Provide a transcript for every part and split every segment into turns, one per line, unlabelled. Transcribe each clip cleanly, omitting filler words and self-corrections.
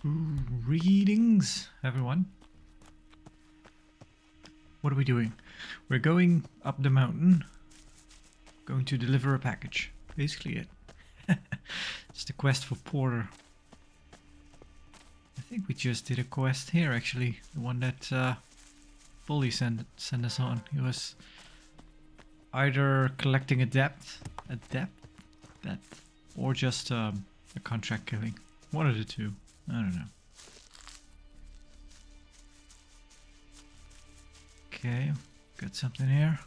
Greetings, everyone. What are we doing? We're going up the mountain, going to deliver a package. Basically it. It's the quest for Porter. I think we just did a quest here actually. The one that Bully sent us on. He was either collecting a debt, or just a contract killing. One of the two. I don't know. Okay, got something here.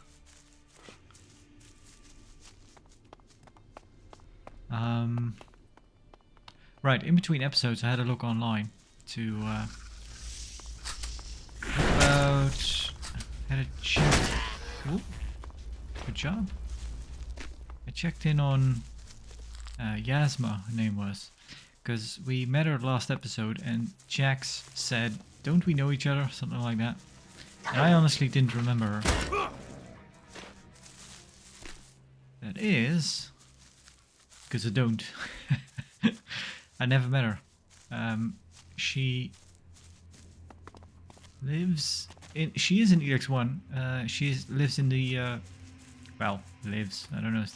Right, in between episodes I had a look online to had a check. Ooh, good job. I checked in on Yasma, her name was, because we met her last episode and Jax said, "Don't we know each other?" Something like that. And I honestly didn't remember her. That is because I don't. I never met her. She lives in. She is in ELEX I. She lives in the. Well, lives. I don't know if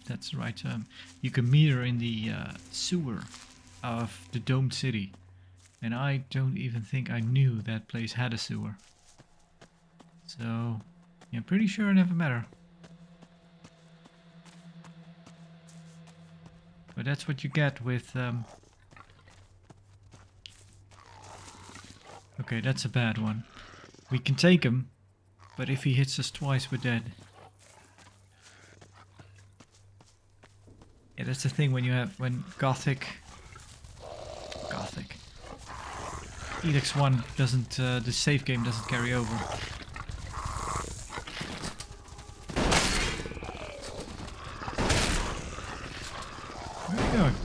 that's the right term. You can meet her in the sewer of the domed city, and I don't even think I knew that place had a sewer. So, yeah, I'm pretty sure I never met her. But that's what you get with... Okay, that's a bad one. We can take him, but if he hits us twice, we're dead. Yeah, that's the thing when Gothic... ELEX I doesn't... the save game doesn't carry over. Going.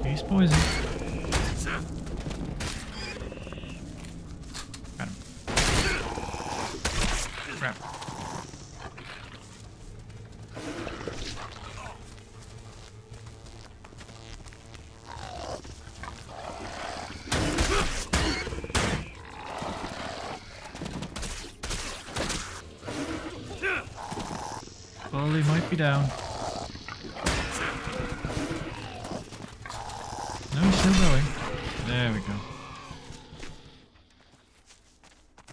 He's poisoned. Got him. Crap. Well, he might be down. No, he's still going. There we go.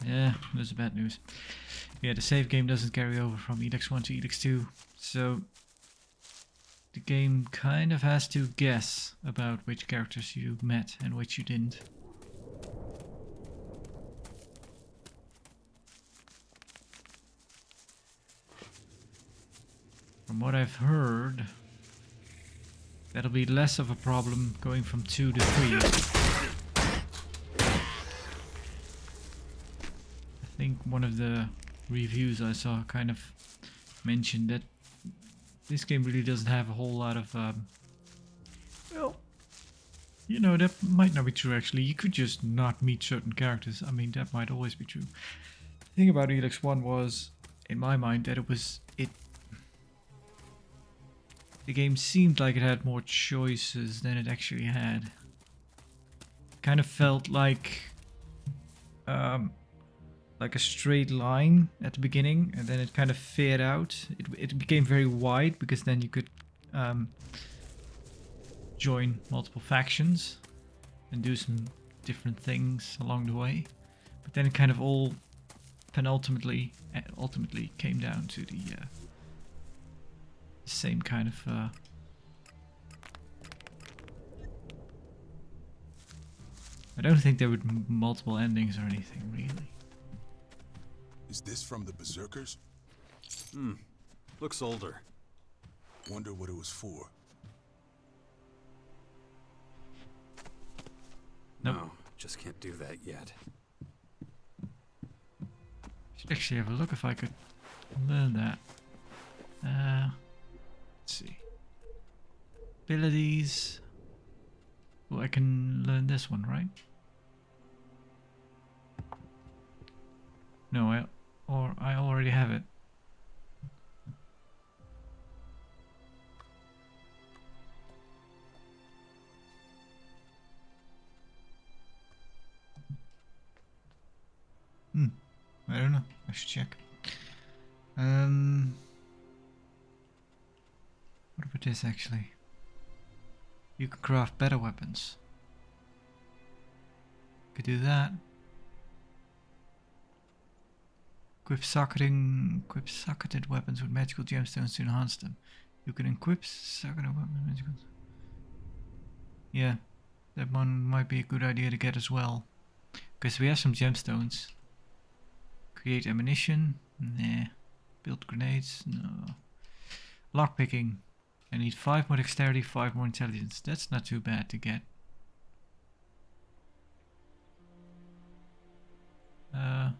Yeah, there's bad news. Yeah, the save game doesn't carry over from ELEX I to ELEX II, so the game kind of has to guess about which characters you met and which you didn't. From what I've heard, that'll be less of a problem going from 2 to 3. I think one of the reviews I saw kind of mentioned that this game really doesn't have a whole lot of... well, you know, that might not be true actually. You could just not meet certain characters. I mean, that might always be true. The thing about ELEX I was, in my mind, that the game seemed like it had more choices than it actually had. Kind of felt like a straight line at the beginning, and then it kind of fared out. It became very wide because then you could join multiple factions and do some different things along the way. But then it kind of all ultimately came down to the same kind of I don't think there were multiple endings or anything really.
Is this from the Berserkers?
Looks older.
Wonder what it was for.
Nope.
No, just can't do that yet.
Should actually have a look if I could learn that. Let's see. Abilities. Oh, I can learn this one, right? No, I already have it. I don't know. I should check. What about this actually? You can craft better weapons. Could do that. Equip socketed weapons with magical gemstones to enhance them. You can equip socketed weapons with magical. Yeah, that one might be a good idea to get as well. Because we have some gemstones. Create ammunition? Nah. Build grenades? No. Lockpicking. I need 5 more dexterity, 5 more intelligence. That's not too bad to get. I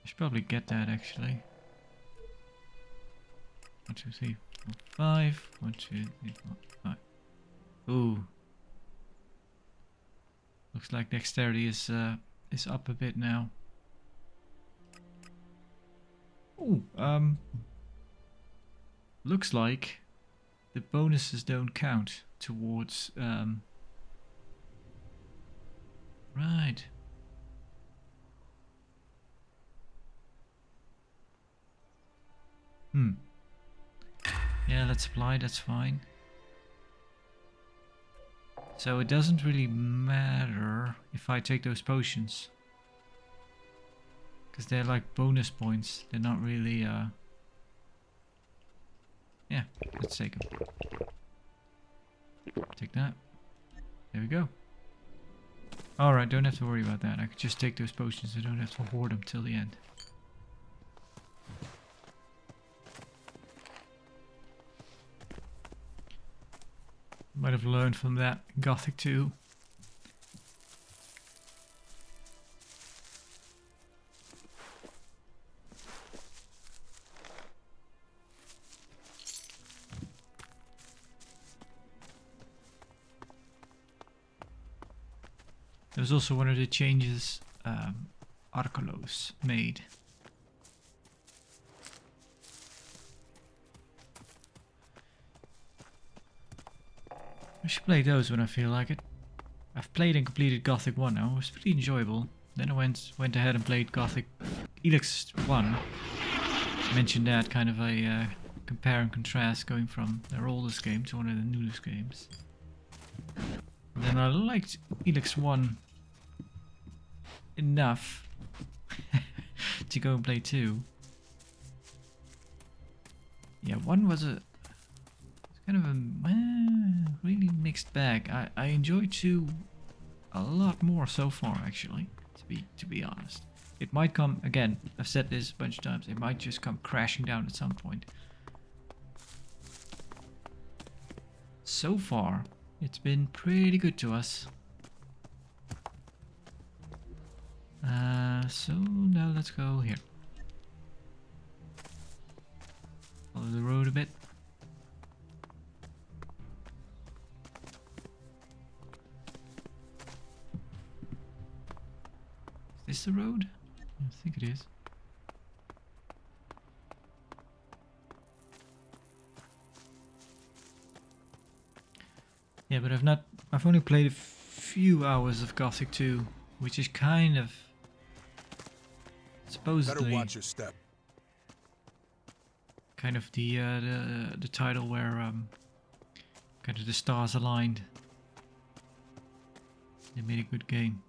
should probably get that actually. 1, 2, 3, 4, 5. 1, 2, 3, 4, 5. Ooh. Looks like dexterity is up a bit now. Ooh, looks like the bonuses don't count towards right. Yeah, let's apply, that's fine. So it doesn't really matter if I take those potions. Because they're like bonus points. They're not really, yeah, let's take them. Take that. There we go. Alright, don't have to worry about that. I could just take those potions. I don't have to hoard them till the end. Might have learned from that Gothic 2. There was also one of the changes Arkelos made. I should play those when I feel like it. I've played and completed Gothic 1 now. It was pretty enjoyable. Then I went ahead and played Gothic ELEX II. Mentioned that, kind of a compare and contrast going from their oldest game to one of the newest games. And then I liked ELEX I enough to go and play 2. Yeah, 1 was kind of a really mixed bag. I enjoyed 2 a lot more so far, actually, to be honest. It might come, again, I've said this a bunch of times, it might just come crashing down at some point. So far, it's been pretty good to us. So now let's go here. Follow the road a bit. Is this the road? I think it is. Yeah, but I've only played a few hours of Gothic 2, which is kind of supposedly
Better watch your step.
kind of the title where kind of the stars aligned. They made a good game.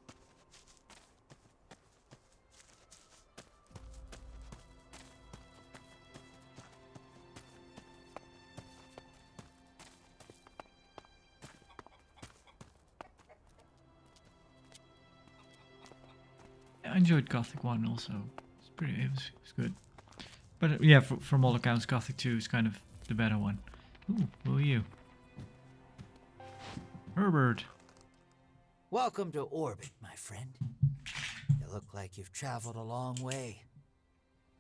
I enjoyed Gothic 1 also. It was good. But yeah, from all accounts, Gothic 2 is kind of the better one. Ooh, who are you? Herbert.
Welcome to Orbit, my friend. You look like you've traveled a long way.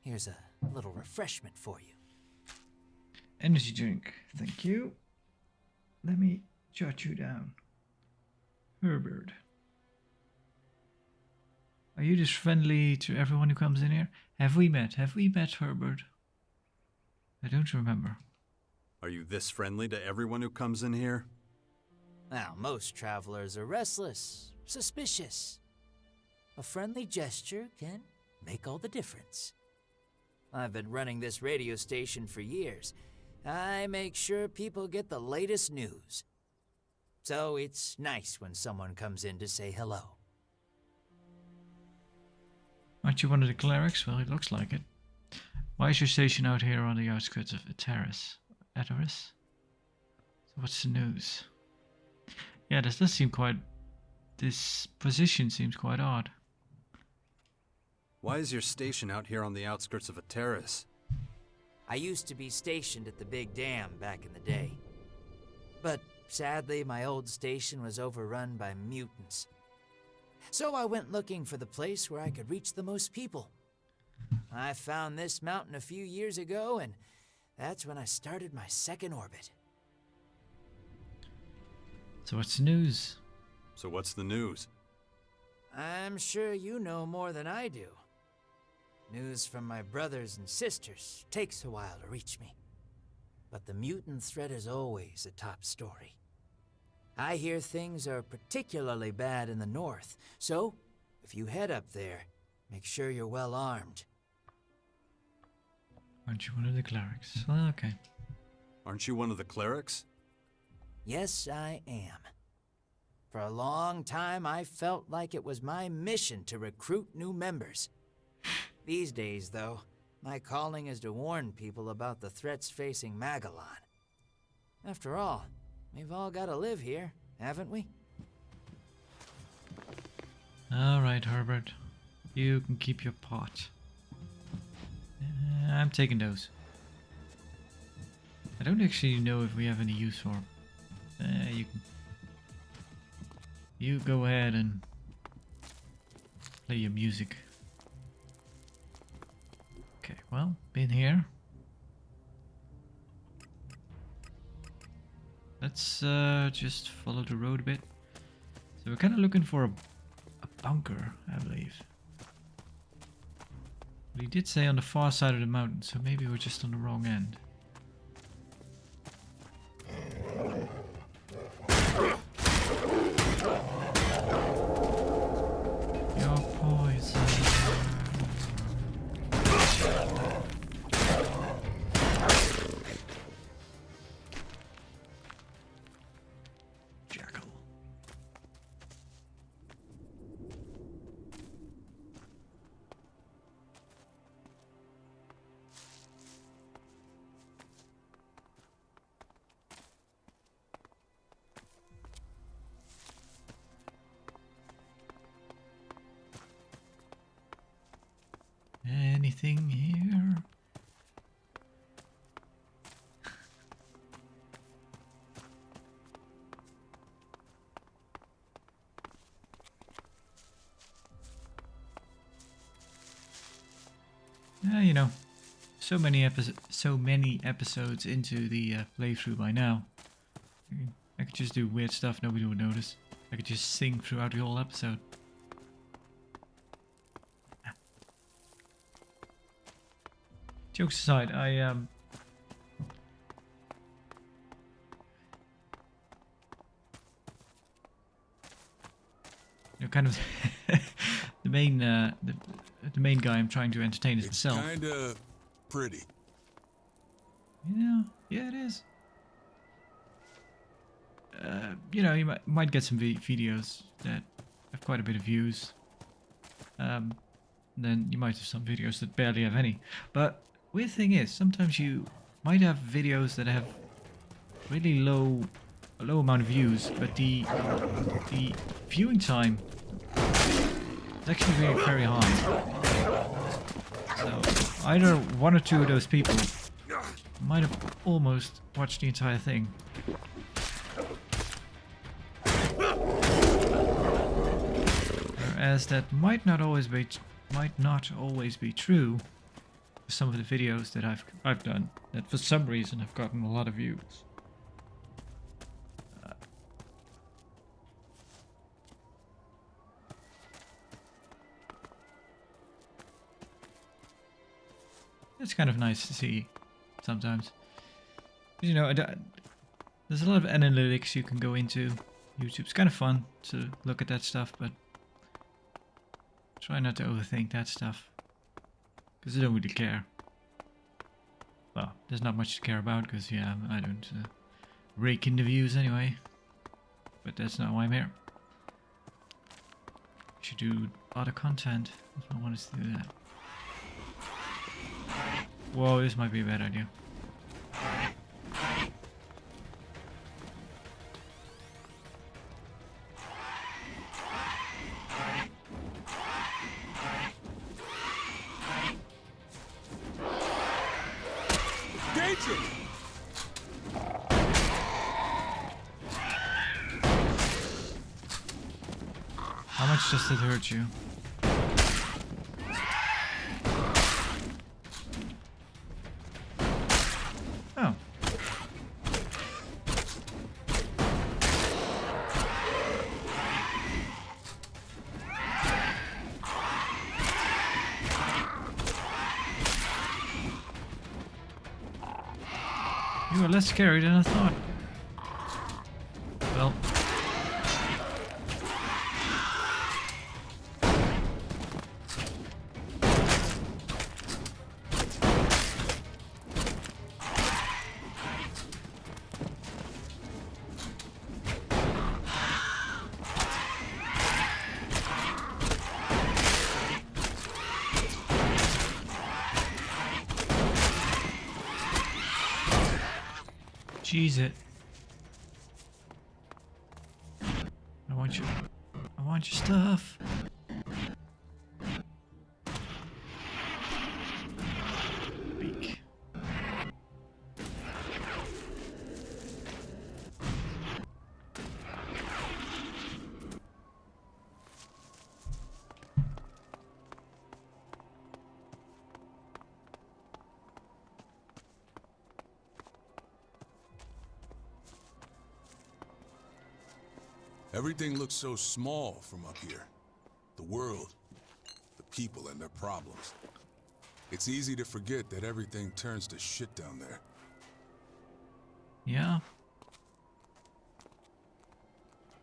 Here's a little refreshment for you.
Energy drink, thank you. Let me jot you down. Herbert. Are you just friendly to everyone who comes in here? Have we met? Have we met, Herbert? I don't remember.
Are you this friendly to everyone who comes in here?
Now, most travelers are restless, suspicious. A friendly gesture can make all the difference. I've been running this radio station for years. I make sure people get the latest news. So it's nice when someone comes in to say hello.
Aren't you one of the clerics? Well, it looks like it. Why is your station out here on the outskirts of Ataris? Ataris? So what's the news? Yeah, this does seem quite... This position seems quite odd.
Why is your station out here on the outskirts of a terrace?
I used to be stationed at the big dam back in the day. But sadly, my old station was overrun by mutants. So I went looking for the place where I could reach the most people. I found this mountain a few years ago, and that's when I started my second orbit.
So what's the news?
So what's the news?
I'm sure you know more than I do. News from my brothers and sisters takes a while to reach me. But the mutant threat is always a top story. I hear things are particularly bad in the north, so if you head up there, make sure you're well armed.
Aren't you one of the clerics? Well, okay.
Aren't you one of the clerics?
Yes, I am. For a long time, I felt like it was my mission to recruit new members. These days, though, my calling is to warn people about the threats facing Magellan. After all, we've all got to live here, haven't we?
Alright, Herbert. You can keep your pot. I'm taking those. I don't actually know if we have any use for... you can... You go ahead and play your music. Okay, well, been here. Let's just follow the road a bit. So we're kind of looking for a bunker, I believe. But he did say on the far side of the mountain, so maybe we're just on the wrong end. Your poison. Jackal. Anything here? You know, so many episodes into the playthrough by now. I could just do weird stuff nobody would notice. I could just sing throughout the whole episode. Jokes aside, kind of the main guy I'm trying to entertain is
It's
myself.
kinda pretty.
Yeah, it is. You know, you might get some videos that have quite a bit of views. Then you might have some videos that barely have any. But weird thing is, sometimes you might have videos that have really a low amount of views, but the viewing time is actually very, very high. So either one or two of those people might have almost watched the entire thing. Whereas that might not always be true for some of the videos that I've done that for some reason have gotten a lot of views. It's kind of nice to see sometimes. You know, there's a lot of analytics you can go into YouTube. It's kind of fun to look at that stuff, but try not to overthink that stuff. Because I don't really care. Well, there's not much to care about because, yeah, I don't rake in the views anyway. But that's not why I'm here. I should do other content if I want us to do that. Whoa, this might be a bad idea.
Danger!
How much does it hurt you? Oh. You are less scary than I thought. Well. Jeez it. I want your stuff. Beak.
Everything looks so small from up here. The world, the people and their problems. It's easy to forget that everything turns to shit down there.
Yeah.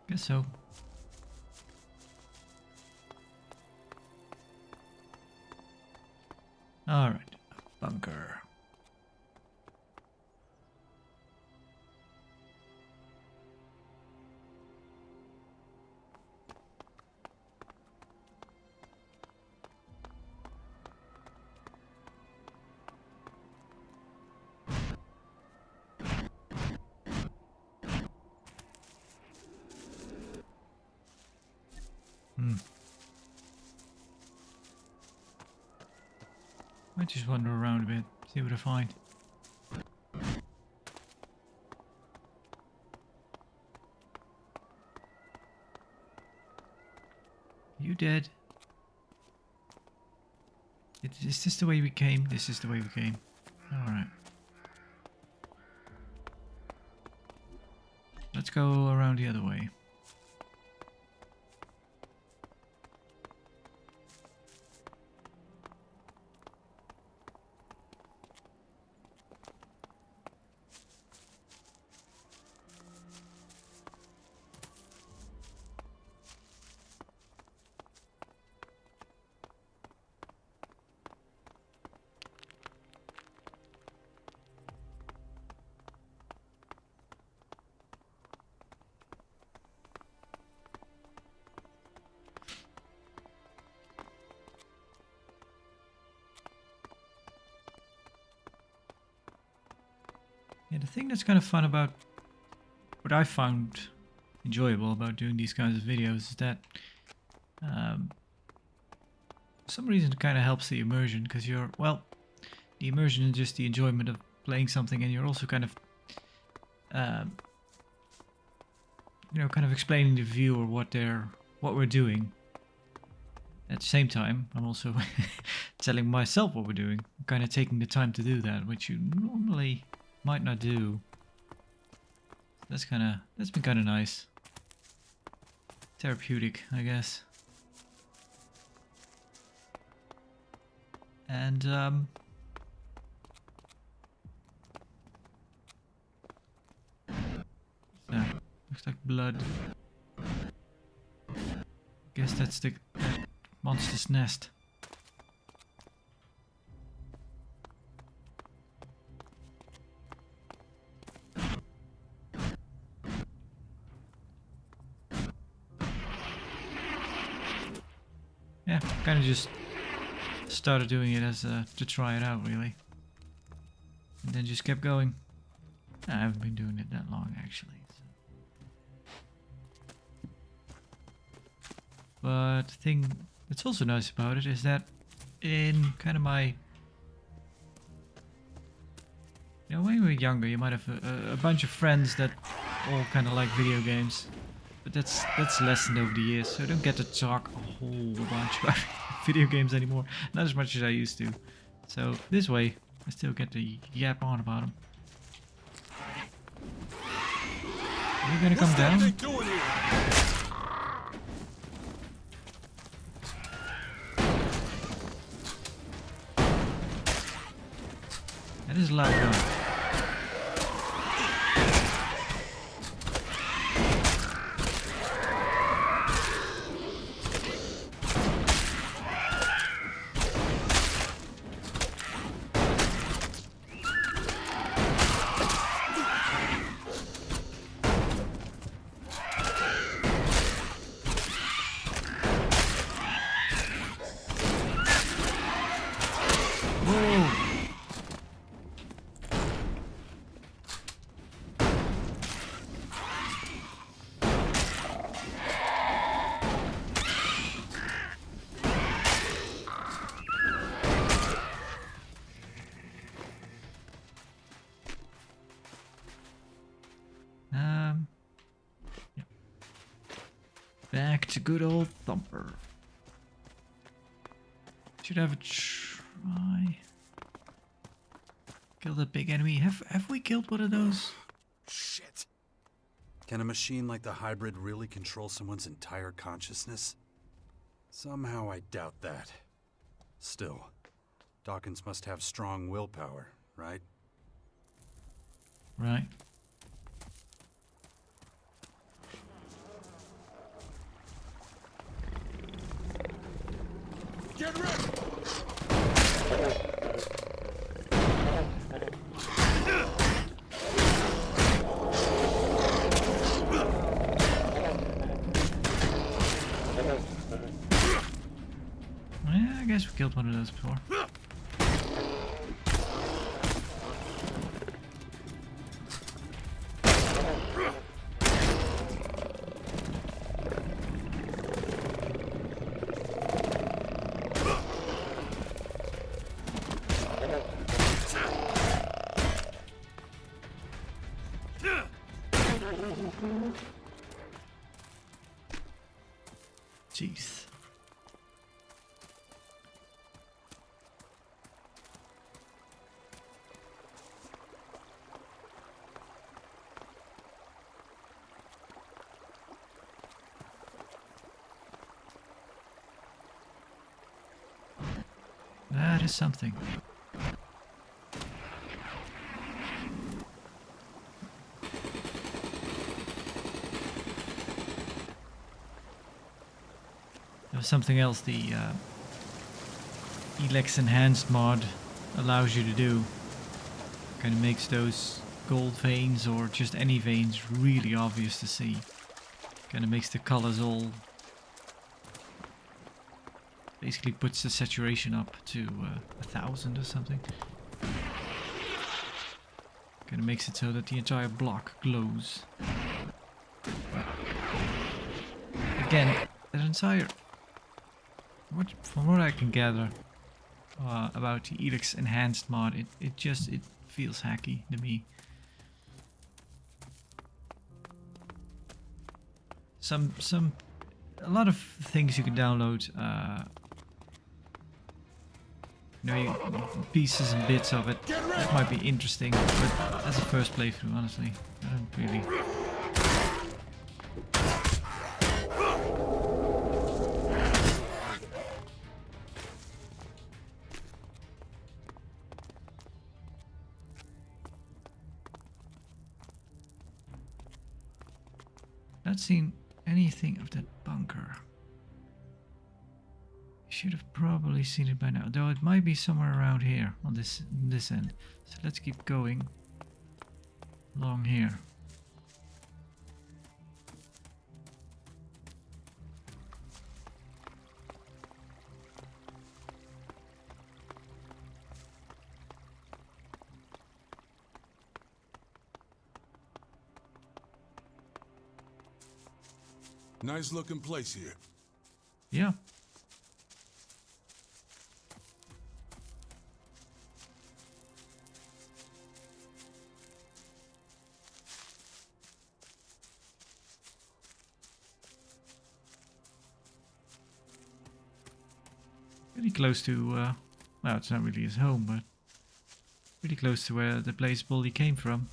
Guess so. Alright. Bunker. I just wander around a bit, see what I find. You dead? Is this the way we came? This is the way we came. Alright. Let's go around the other way. Yeah, the thing that's kind of fun about what I found enjoyable about doing these kinds of videos is that for some reason it kind of helps the immersion because you're, well, the immersion is just the enjoyment of playing something, and you're also kind of you know, kind of explaining to the viewer what we're doing. At the same time, I'm also telling myself what we're doing. I'm kind of taking the time to do that, which you normally might not do. That's been kind of nice. Therapeutic, I guess. And Looks like blood. Guess that's the that monster's nest. Yeah, kind of just started doing it as to try it out, really, and then just kept going. I haven't been doing it that long, actually. So. But the thing that's also nice about it is that in kind of my, you know, when you were younger, you might have a bunch of friends that all kind of like video games. But that's lessened over the years, so I don't get to talk a whole bunch about video games anymore. Not as much as I used to. So this way, I still get to yap on about them. Are you gonna come down? That is a loud gun. Yeah. Back to good old Thumper. Should have a try. Kill that big enemy. Have we killed one of those?
Shit. Can a machine like the hybrid really control someone's entire consciousness? Somehow I doubt that. Still, Dawkins must have strong willpower, right?
Right.
Get ready!
Yeah, I guess we killed one of those before. Jeez. That is something. There was something else the ELEX Enhanced mod allows you to do. Kind of makes those gold veins or just any veins really obvious to see. Kind of makes the colors all... Basically puts the saturation up to 1000 or something. Kind of makes it so that the entire block glows. But again, that entire... From what I can gather about the ELEX Enhanced mod, it feels hacky to me. A lot of things you can download, pieces and bits of it that might be interesting, but as a first playthrough, honestly, I don't really. Not seen anything of that bunker. Should have probably seen it by now, though it might be somewhere around here on this end. So let's keep going along here.
Nice looking place here.
Yeah. Pretty close to, well, it's not really his home, but pretty close to where the place Baldy came from.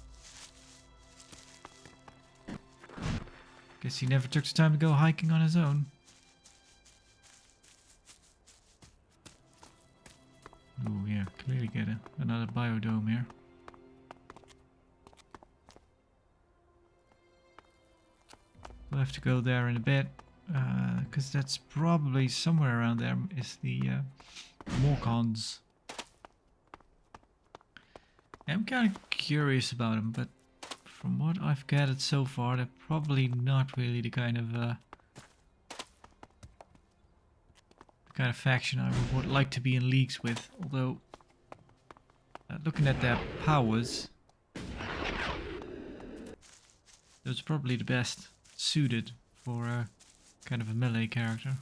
Guess he never took the time to go hiking on his own. Oh yeah, clearly get another biodome here. We'll have to go there in a bit, because that's probably somewhere around there is the Morcons. I'm kind of curious about them, but from what I've gathered so far, they're probably not really the kind of faction I would like to be in leagues with. Although, looking at their powers, those are probably the best suited for a kind of a melee character.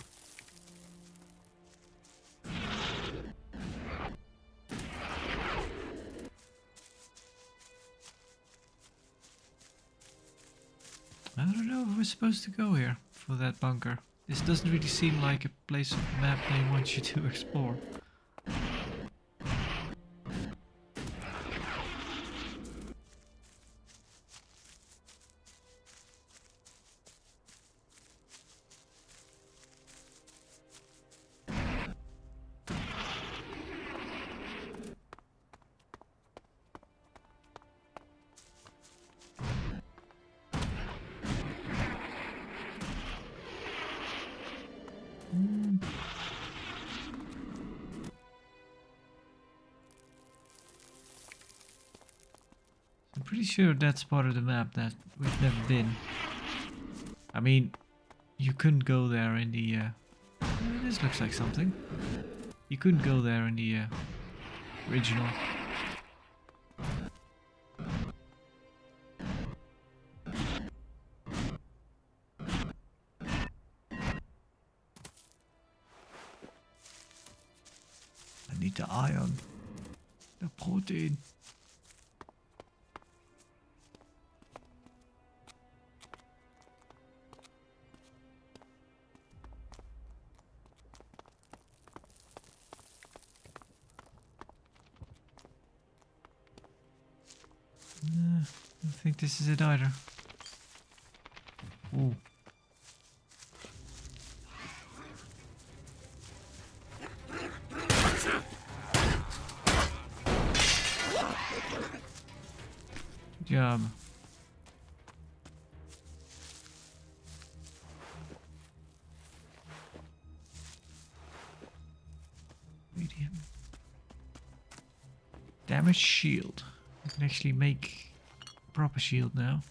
I don't know if we're supposed to go here for that bunker. This doesn't really seem like a place on the map they want you to explore. I'm pretty sure that's part of the map that we've never been. I mean, you couldn't go there in the... this looks like something. You couldn't go there in the original. I need the iron. The protein. I don't think this is it either. Ooh. Good job. Medium. Damage shield. I can actually make a proper shield now.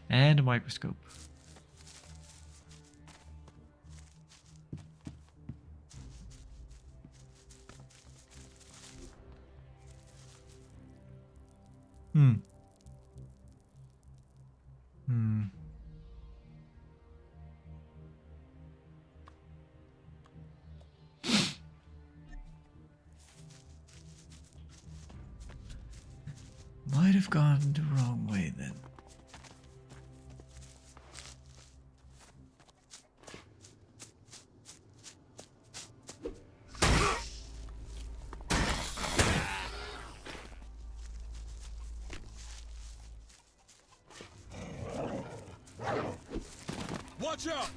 And a microscope. Hmm. Might have gone the wrong way then.
Watch out!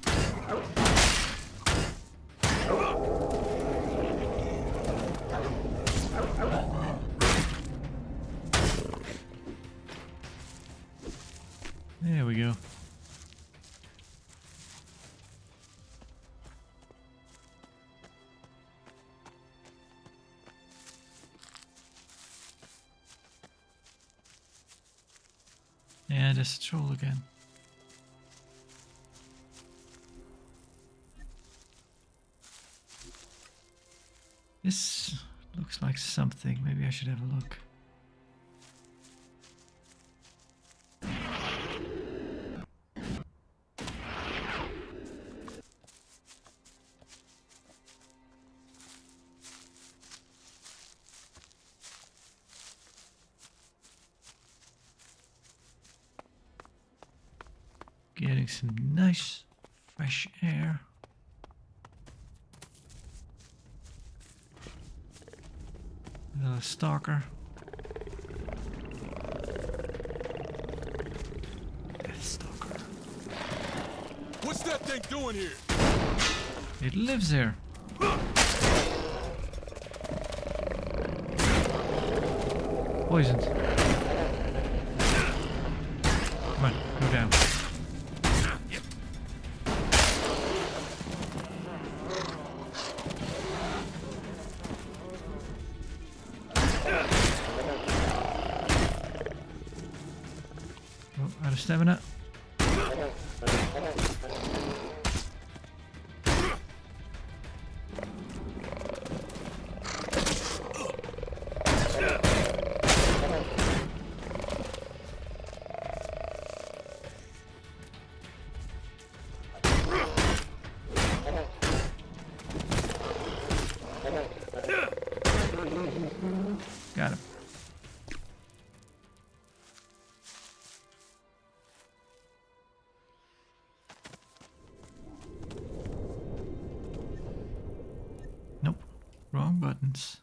There we go. Yeah, there's a troll again. This looks like something. Maybe I should have a look. Getting some nice fresh air. Another stalker. Death stalker.
What's that thing doing here?
It lives here. Poisoned. Come on, go down. Oh, out of stamina. Got him. Nope. Wrong buttons.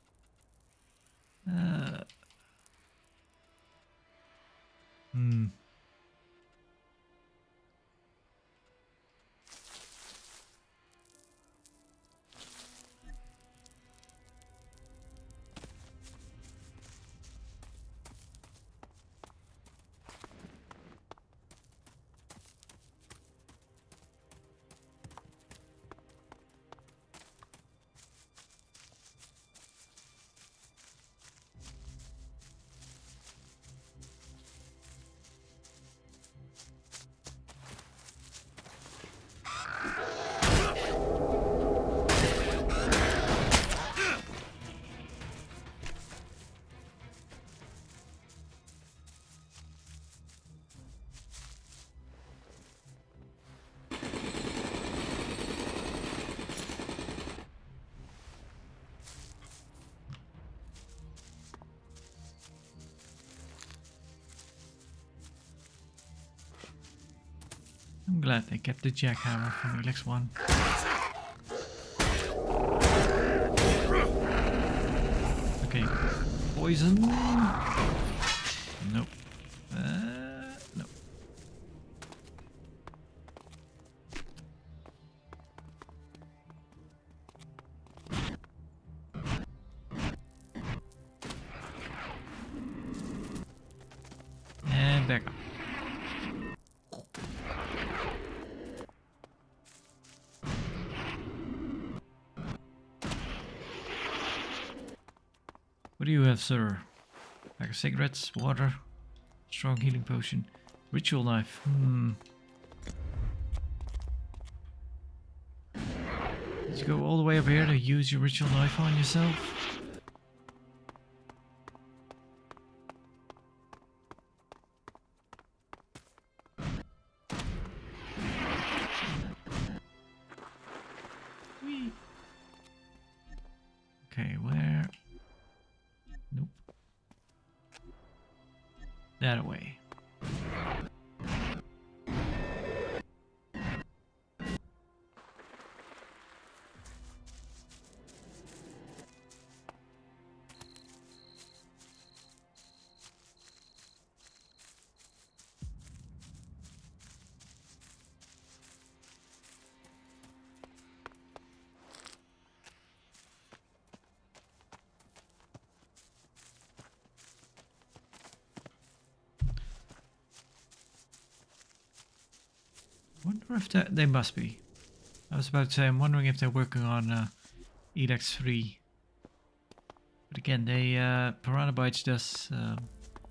I'm glad they kept the jackhammer from ELEX I. Okay, poison. Nope. Nope. And back up. What do you have, sir? Pack of cigarettes, water, strong healing potion, ritual knife. Did you go all the way up here to use your ritual knife on yourself? Whee. Okay, where? Nope. That away. Wonder if they must be. I was about to say, I'm wondering if they're working on ELEX II. But again, they Piranha Bytes does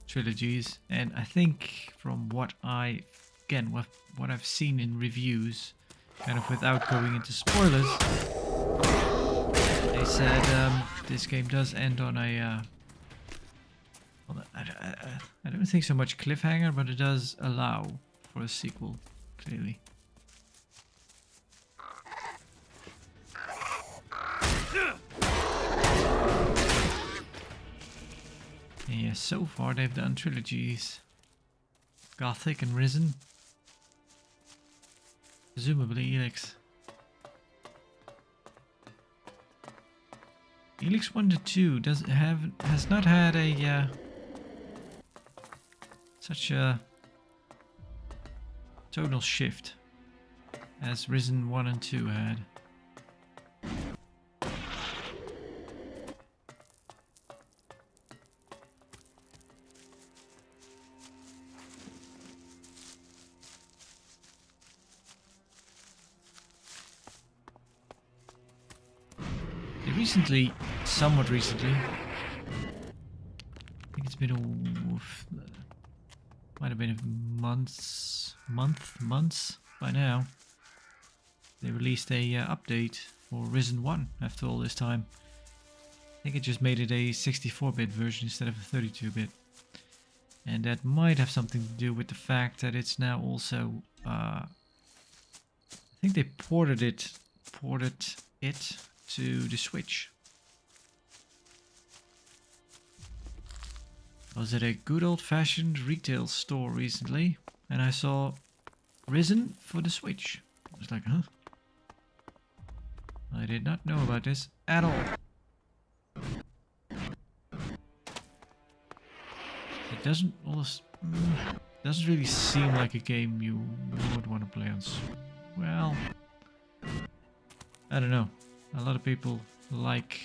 trilogies, and I think from what what I've seen in reviews, kind of without going into spoilers, they said this game does end on a well, I don't think so much cliffhanger, but it does allow for a sequel, clearly. Yeah, so far they've done trilogies. Gothic and Risen. Presumably ELEX. ELEX 1 to 2 has not had a such a tonal shift as Risen 1 and 2 had. Somewhat recently, I think it's been might have been a months by now. They released a update for Risen 1 after all this time. I think it just made it a 64-bit version instead of a 32-bit. And that might have something to do with the fact that it's now also I think they ported it to the Switch. I was at a good old-fashioned retail store recently, and I saw Risen for the Switch. I was like, huh? I did not know about this at all. It doesn't really seem like a game you would want to play on. Well, I don't know. A lot of people like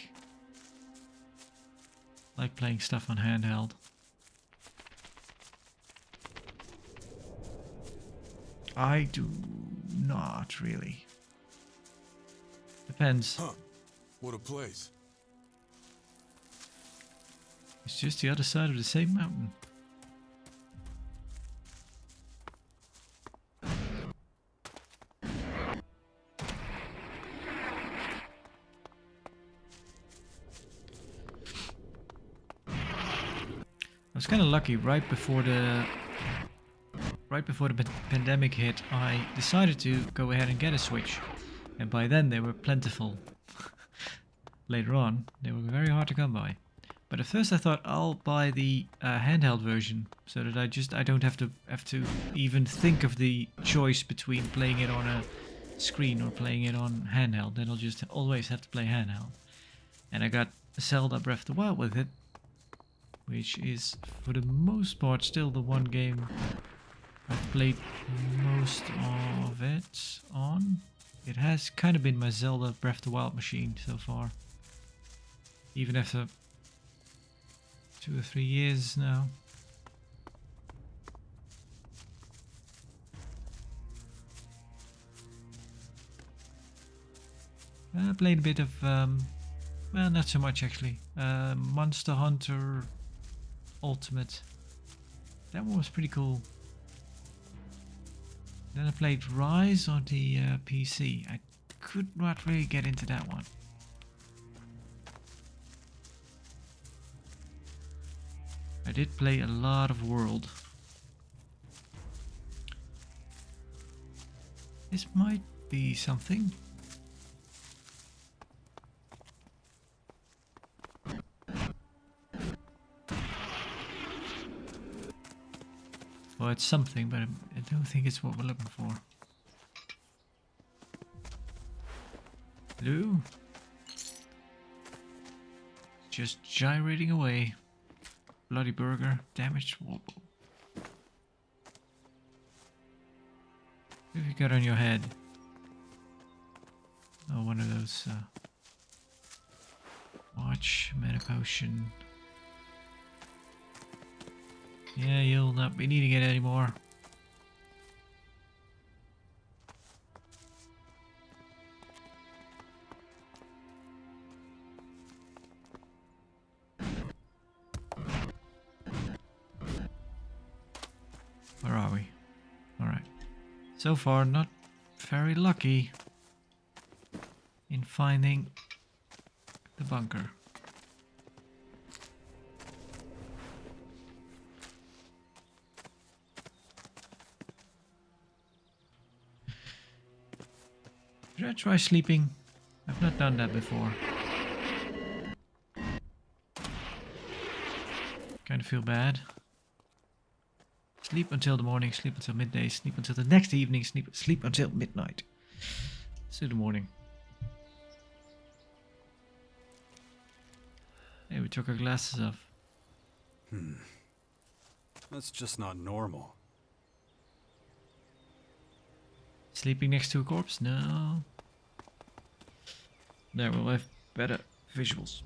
playing stuff on handheld. I do not really. Depends.
Huh. What a place.
It's just the other side of the same mountain. I was kind of lucky. Right before the pandemic hit, I decided to go ahead and get a Switch, and by then they were plentiful. Later on, they were very hard to come by. But at first I thought I'll buy the handheld version, so that I don't have to even think of the choice between playing it on a screen or playing it on handheld. Then I'll just always have to play handheld. And I got Zelda Breath of the Wild with it, which is for the most part still the one game I've played most of it on. It has kind of been my Zelda Breath of the Wild machine so far. Even after 2 or 3 years now. I played a bit of, well, not so much actually. Monster Hunter Ultimate. That one was pretty cool. Then I played Rise on the PC. I could not really get into that one. I did play a lot of World. This might be something. Well, it's something, but I don't think it's what we're looking for. Hello? Just gyrating away. Bloody burger. Damaged wobble. What have you got on your head? Oh, one of those, watch, mana potion. Yeah, you'll not be needing it anymore. Where are we? Alright. So far, not very lucky in finding the bunker. Should I try sleeping? I've not done that before. Kind of feel bad. Sleep until the morning, sleep until midday, sleep until the next evening, sleep until midnight. Let's do the morning. Hey, we took our glasses off.
That's just not normal.
Sleeping next to a corpse? No. There, we'll have better visuals.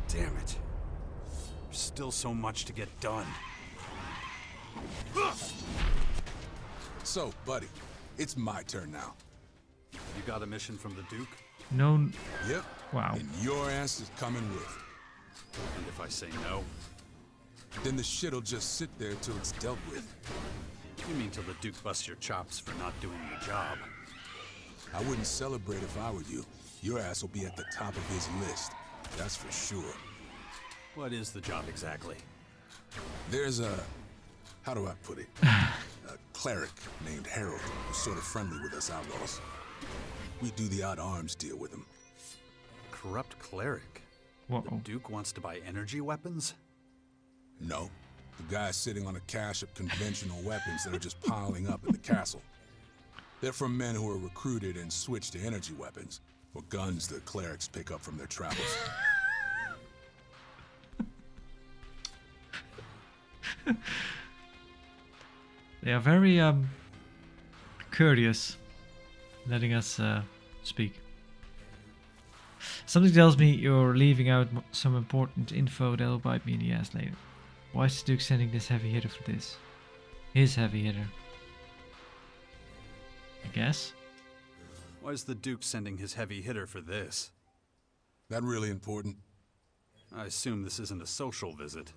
Damn it. There's still so much to get done.
So, buddy, it's my turn now.
You got a mission from the Duke?
No.
Yep.
Wow.
And your ass is coming with.
And if I say no?
Then the shit'll just sit there till it's dealt with.
You mean till the Duke busts your chops for not doing the job?
I wouldn't celebrate if I were you. Your ass will be at the top of his list. That's for sure.
What is the job exactly?
There's a... how do I put it? A cleric named Harold who's sort of friendly with us outlaws. We do the odd arms deal with him.
Corrupt cleric?
Whoa.
The Duke wants to buy energy weapons?
No. The guy's sitting on a cache of conventional weapons that are just piling up in the castle. They're from men who are recruited and switched to energy weapons, or guns the clerics pick up from their travels.
They are very courteous, letting us speak. Something tells me you're leaving out some important info that'll bite me in the ass later. Why is the Duke sending this heavy hitter for this? His heavy hitter. I guess.
Why is the Duke sending his heavy hitter for this?
That really important?
I assume this isn't a social visit.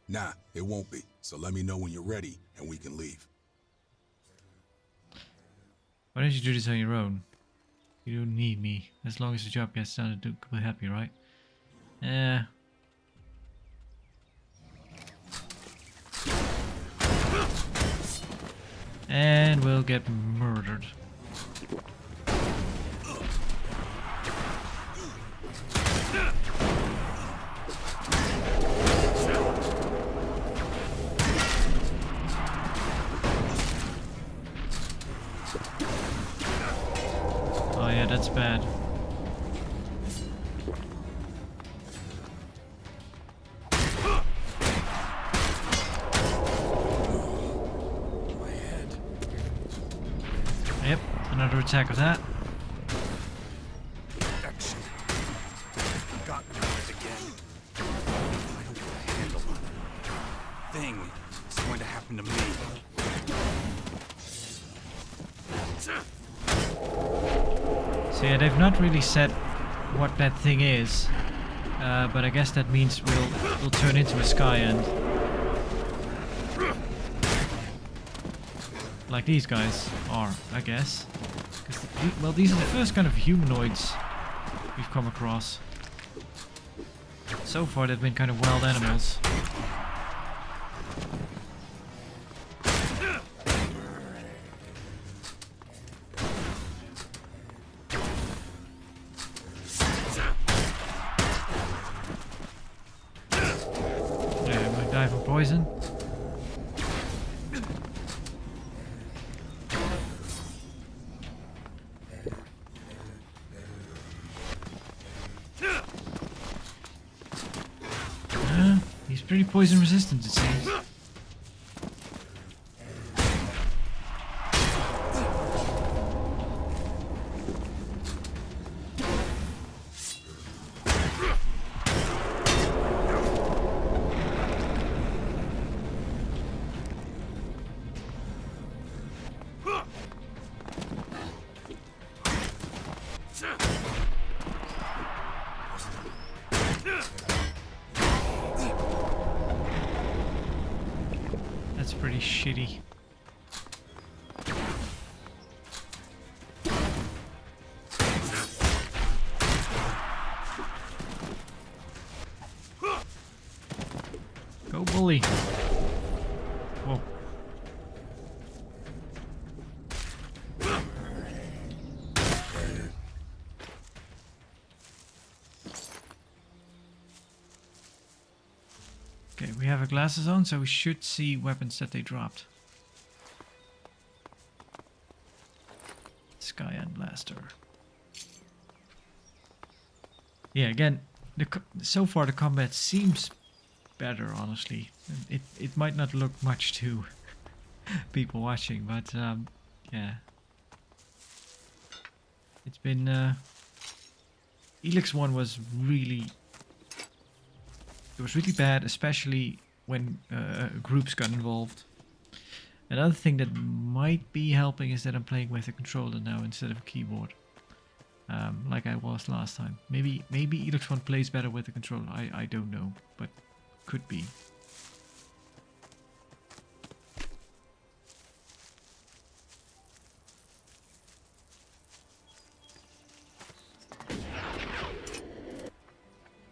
Nah, it won't be. So let me know when you're ready and we can leave.
Why don't you do this on your own? You don't need me. As long as the job gets done, the Duke will be happy, right? Yeah. And we'll get murdered. Oh yeah, that's bad. Yep, another attack of that.
Action. Got it again. I don't get a handle on it. Thing is going to happen to me.
So yeah, they've not really said what that thing is, but I guess that means we'll turn into a sky end. Like these guys are, I guess. 'Cause well, these are the first kind of humanoids we've come across. So far they've been kind of wild animals. Yeah, poison. He's pretty poison resistant, it seems. That's pretty shitty. Go bully. Whoa. Okay, we have our glasses on, so we should see weapons that they dropped. Skyend Blaster. Yeah, again, so far the combat seems better, honestly. It might not look much to people watching, but yeah. It's been... ELEX 1 was really... It was really bad, especially when groups got involved. Another thing that might be helping is that I'm playing with a controller now instead of a keyboard. Like I was last time. Maybe ELEX 1 plays better with a controller. I don't know, but could be.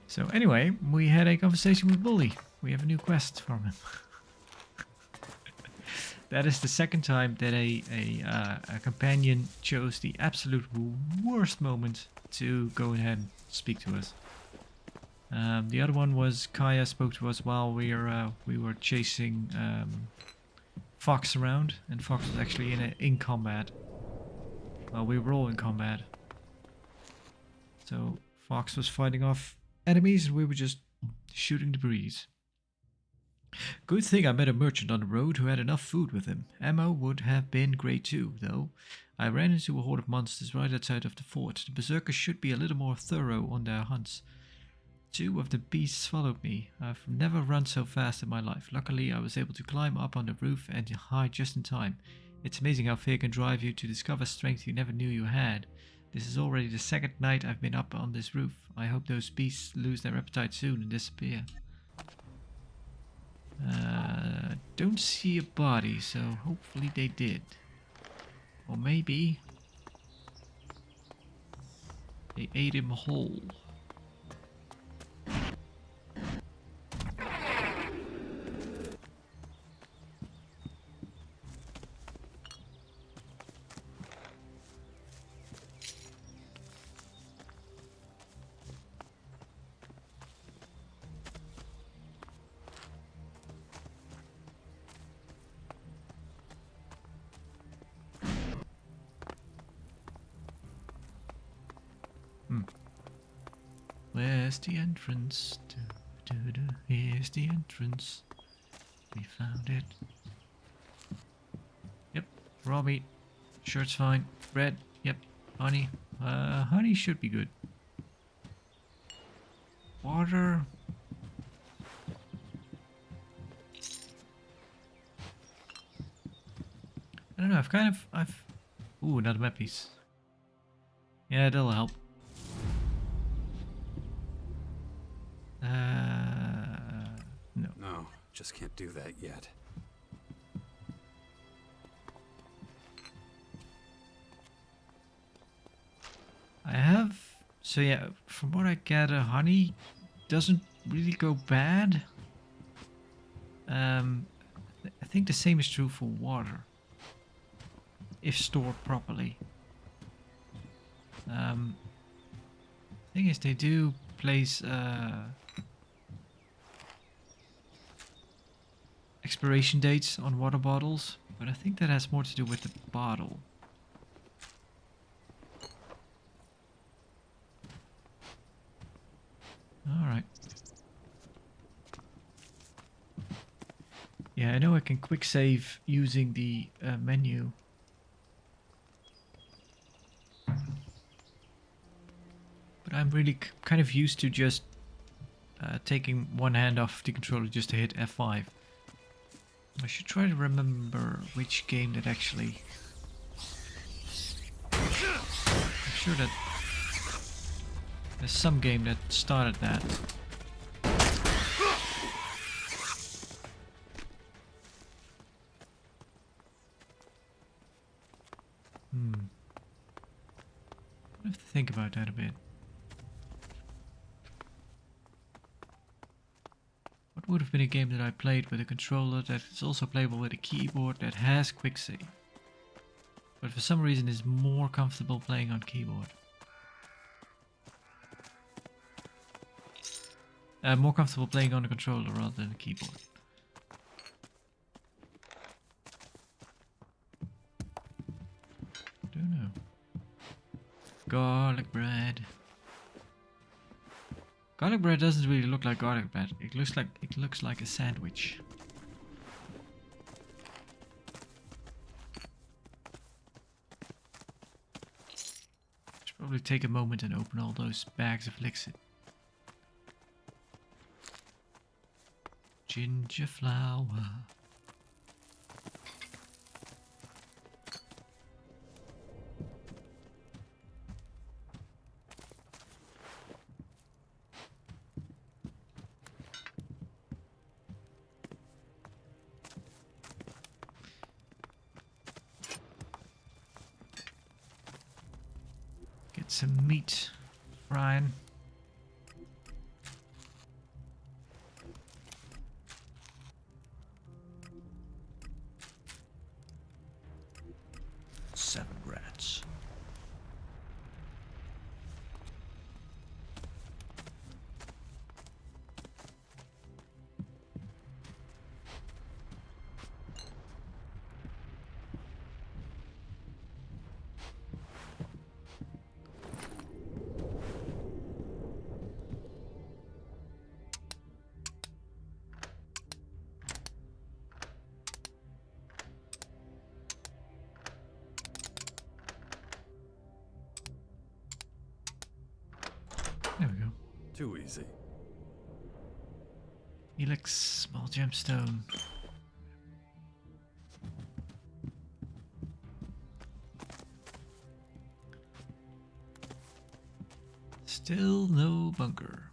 So anyway, we had a conversation with Bully. We have a new quest from him. That is the second time that a companion chose the absolute worst moment to go ahead and speak to us. The other one was Kaya spoke to us while we were chasing Fox around, and Fox was actually in combat. Well, we were all in combat. So Fox was fighting off enemies and we were just shooting the breeze. Good thing I met a merchant on the road who had enough food with him. Ammo would have been great too, though. I ran into a horde of monsters right outside of the fort. The berserkers should be a little more thorough on their hunts. 2 of the beasts followed me. I've never run so fast in my life. Luckily, I was able to climb up on the roof and hide just in time. It's amazing how fear can drive you to discover strength you never knew you had. This is already the second night I've been up on this roof. I hope those beasts lose their appetite soon and disappear. Don't see a body, so hopefully they did. Or maybe they ate him whole. Where's the entrance? Here's the entrance. We found it. Yep, raw meat. Shirt's fine. Bread. Yep. Honey. Honey should be good. Water. I don't know. Ooh, another map piece. Yeah, that'll help. No.
No, just can't do that yet.
I have... So yeah, from what I gather, honey doesn't really go bad. I think the same is true for water. If stored properly. Thing is, they do place expiration dates on water bottles, but I think that has more to do with the bottle. Alright. Yeah, I know I can quick save using the menu. But I'm really kind of used to just taking one hand off the controller just to hit F5. I should try to remember which game that actually... I'm sure that there's some game that started that. I have to think about that a bit. What would have been a game that I played with a controller that is also playable with a keyboard that has quick save, but for some reason is more comfortable playing on keyboard? More comfortable playing on a controller rather than a keyboard. Don't know. Garlic bread. Garlic bread doesn't really look like garlic bread. It looks like a sandwich. Should probably take a moment and open all those bags of Lixit. Ginger flower. Get some meat frying. Seven rats. There we go.
Too easy.
ELEX, small gemstone. Still no bunker.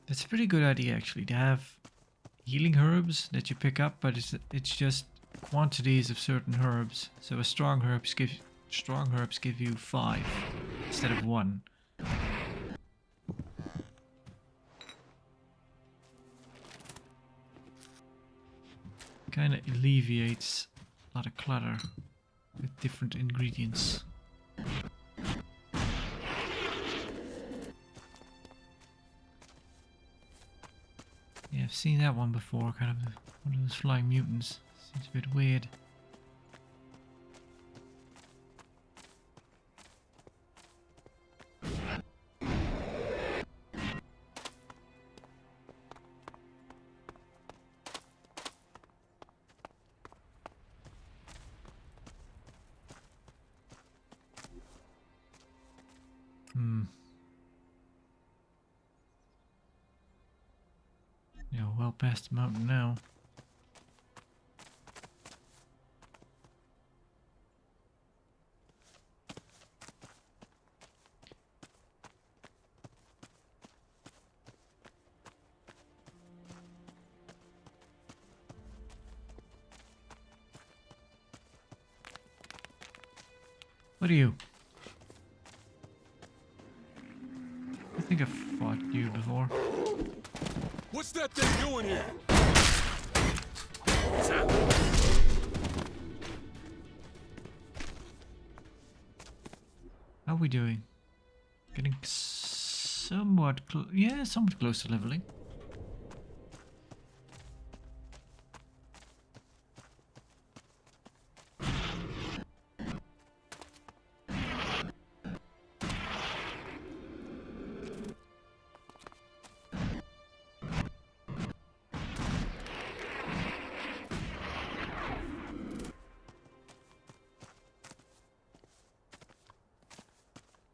That's a pretty good idea actually, to have healing herbs that you pick up, but it's just quantities of certain herbs. So a strong herbs give you 5 instead of 1. Kind of alleviates a lot of clutter with different ingredients. Yeah, I've seen that one before, kind of one of those flying mutants. Seems a bit weird. Yeah, well past the mountain now. What are you? I think I've fought you before.
What's that thing doing here?
How are we doing? Getting somewhat somewhat close to leveling.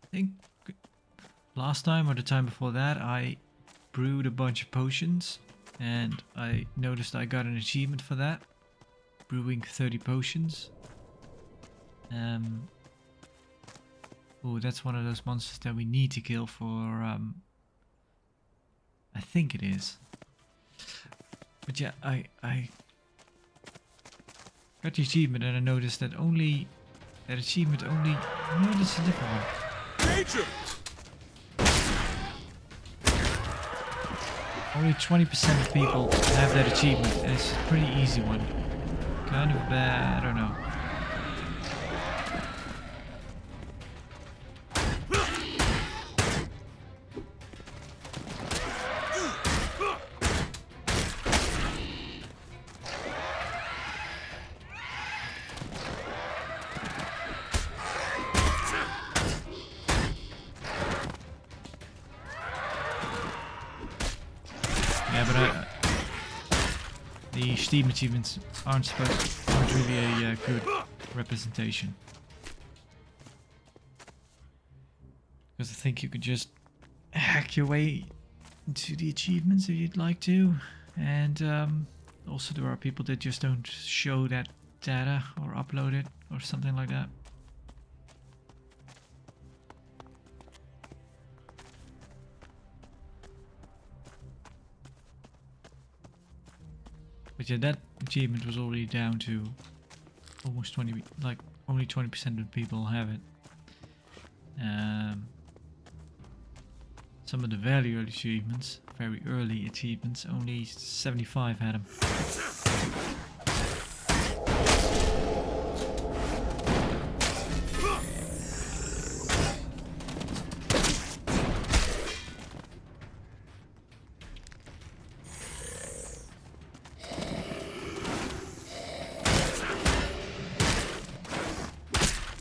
I think last time or the time before that I brewed a bunch of potions and I noticed I got an achievement for that. Brewing 30 potions. Oh, that's one of those monsters that we need to kill for I think it is. But yeah, I got the achievement and I noticed that that achievement only no, this is a different one.
Danger!
Only 20% of people have that achievement. And it's a pretty easy one. Kind of bad, I don't know. Yeah, but the Steam achievements aren't really a good representation. Because I think you could just hack your way into the achievements if you'd like to. And also there are people that just don't show that data or upload it or something like that. But yeah, that achievement was already down to almost 20, like only 20% of people have it. Some of the very early achievements, only 75 had them.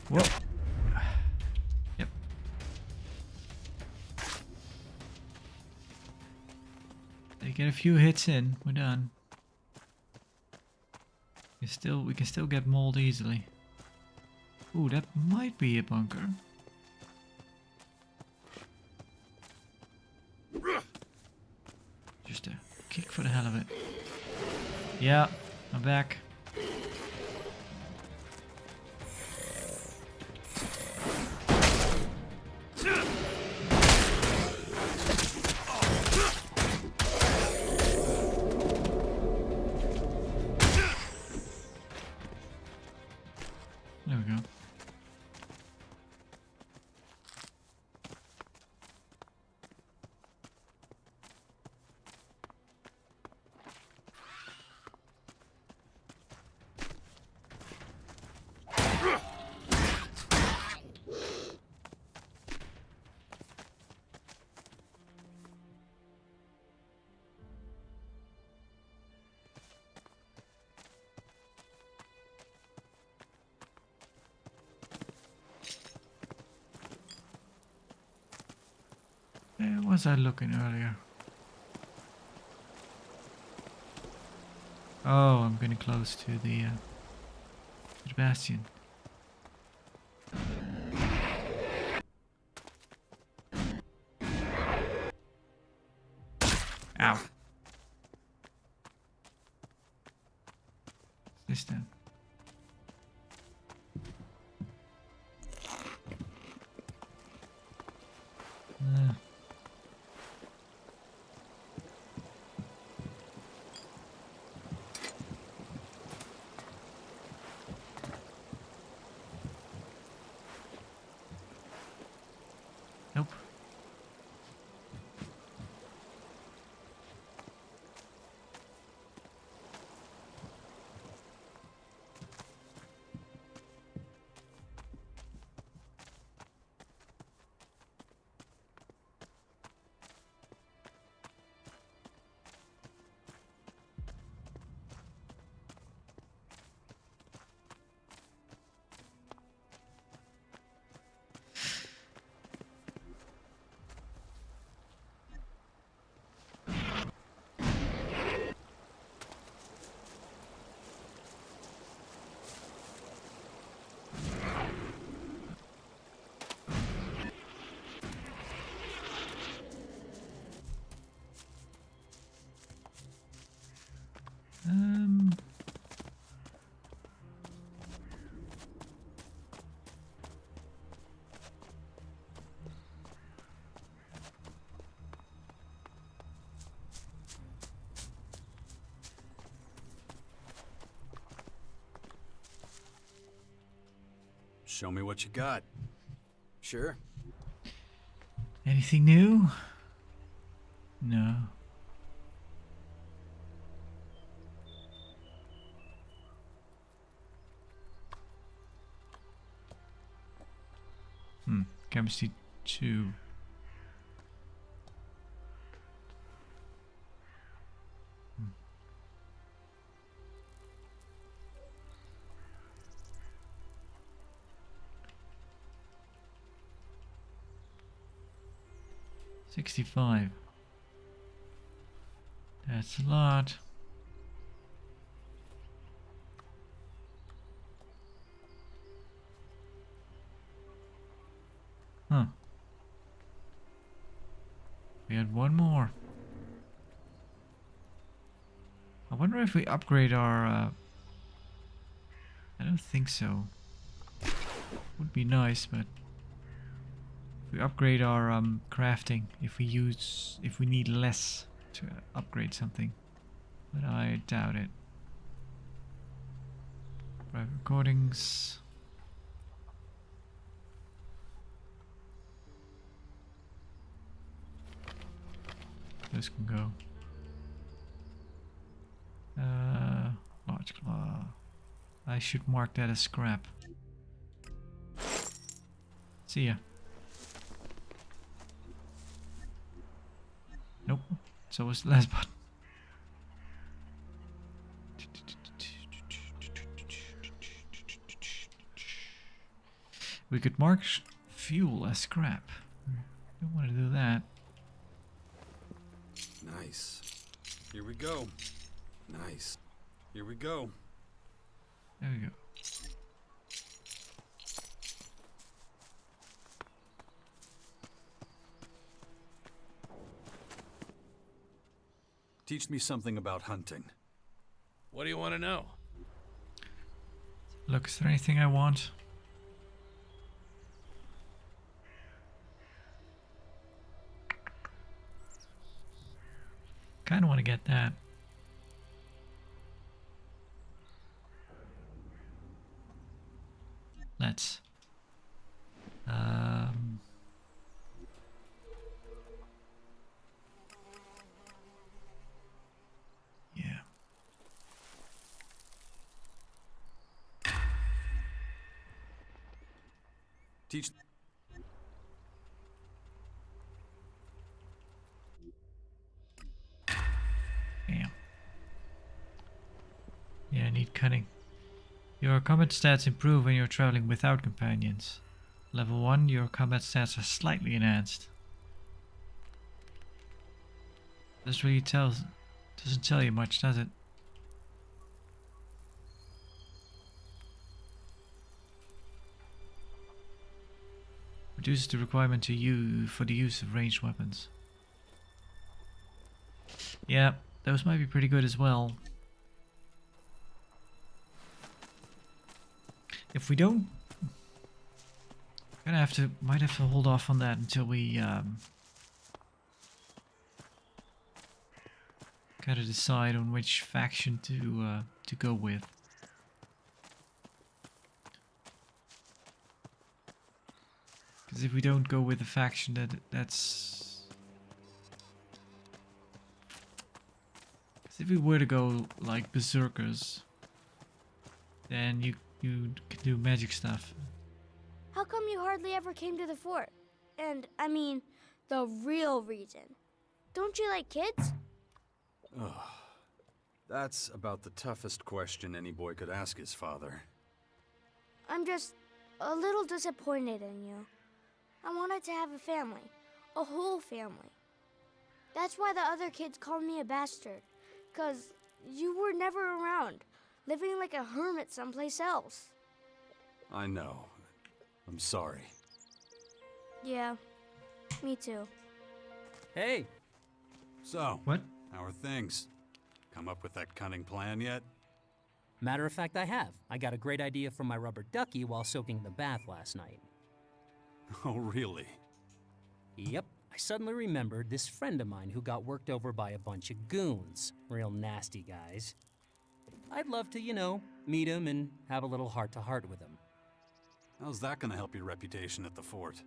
Whoa. Yep. They get a few hits in, we're done. We can still get mauled easily. Ooh, that might be a bunker. Just a kick for the hell of it. Yeah, I'm back. There we go. Where was I looking earlier? Oh, I'm getting close to the bastion. Ow. This then. Nope.
Show me what you got.
Sure.
Anything new? No. Chemistry 2. Hmm. $65. That's a lot. Huh. We had one more. I wonder if we upgrade our... I don't think so. Would be nice, but... If we upgrade our crafting, if we need less to upgrade something. But I doubt it. Private recordings. This can go. Large claw. I should mark that as scrap. See ya. Nope. So was the last button. We could mark fuel as scrap. Don't want to do that.
Nice. Here we go. Nice. Here we go.
There we go.
Teach me something about hunting.
What do you want to know?
Look, is there anything I want? Kinda want to get that. Let's. Yeah.
Teach.
Damn. Yeah, I need cunning. Your combat stats improve when you're traveling without companions. Level 1, your combat stats are slightly enhanced. This really doesn't tell you much, does it? Reduces the requirement for the use of ranged weapons. Yeah, those might be pretty good as well. If we don't, might have to hold off on that until we gotta decide on which faction to go with. Because if we don't go with the faction that's... Because if we were to go like berserkers, then you can do magic stuff.
How come you hardly ever came to the fort? And, I mean, the real reason. Don't you like kids?
Ugh. That's about the toughest question any boy could ask his father.
I'm just a little disappointed in you. I wanted to have a family. A whole family. That's why the other kids called me a bastard. 'Cause you were never around, living like a hermit someplace else.
I know. I'm sorry.
Yeah, me too.
Hey,
So,
What?
how are things? Come up with that cunning plan yet?
Matter of fact, I have. I got a great idea from my rubber ducky while soaking in the bath last night.
Oh, really?
Yep, I suddenly remembered this friend of mine who got worked over by a bunch of goons. Real nasty guys. I'd love to, meet him and have a little heart-to-heart with him.
How's that gonna help your reputation at the fort?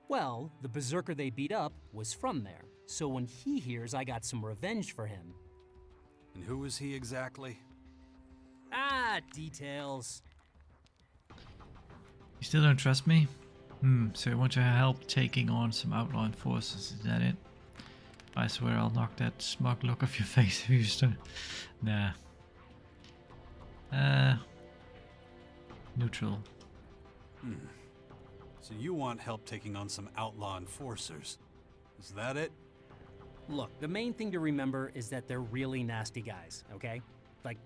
Well, the berserker they beat up was from there, so when he hears I got some revenge for him...
And who is he exactly?
Ah, details.
You still don't trust me? So you want your help taking on some outlawed forces, is that it? I swear I'll knock that smug look off your face if you start... Nah. Neutral.
So you want help taking on some outlaw enforcers? Is that it?
Look, the main thing to remember is that they're really nasty guys, okay? Like,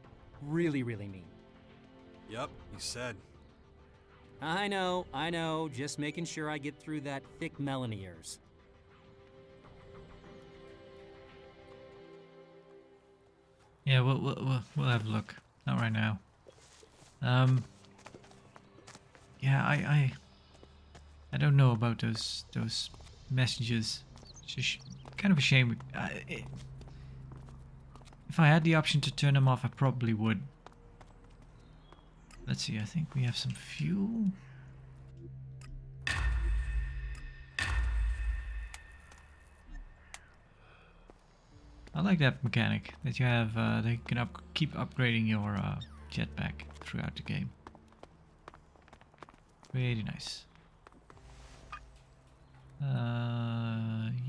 really, really mean.
Yep, you said.
I know, just making sure I get through that thick melon ears.
Yeah, we'll have a look. Not right now. Yeah, I don't know about those messages. It's just kind of a shame. If I had the option to turn them off, I probably would. Let's see. I think we have some fuel. I like that mechanic that you have. They can keep upgrading your jetpack throughout the game. Really nice.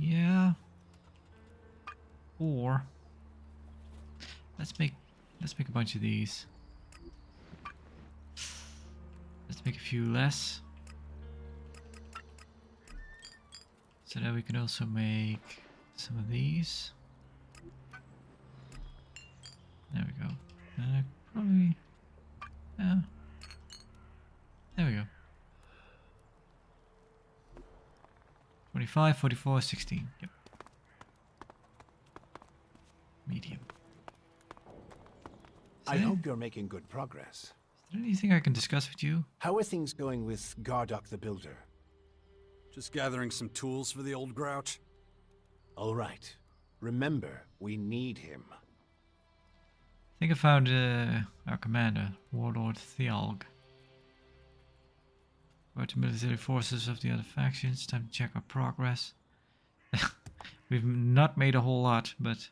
Yeah. Or let's make a bunch of these. Let's make a few less. So that we can also make some of these. There we go. Probably. Yeah. There we go. 25, 44, 16. Yep. Medium.
I hope you're making good progress.
Is there anything I can discuss with you?
How are things going with Gardock the Builder?
Just gathering some tools for the old grouch?
All right. Remember, we need him.
I think I found our commander, Warlord Thealg. About the military forces of the other factions. Time to check our progress. We've not made a whole lot, but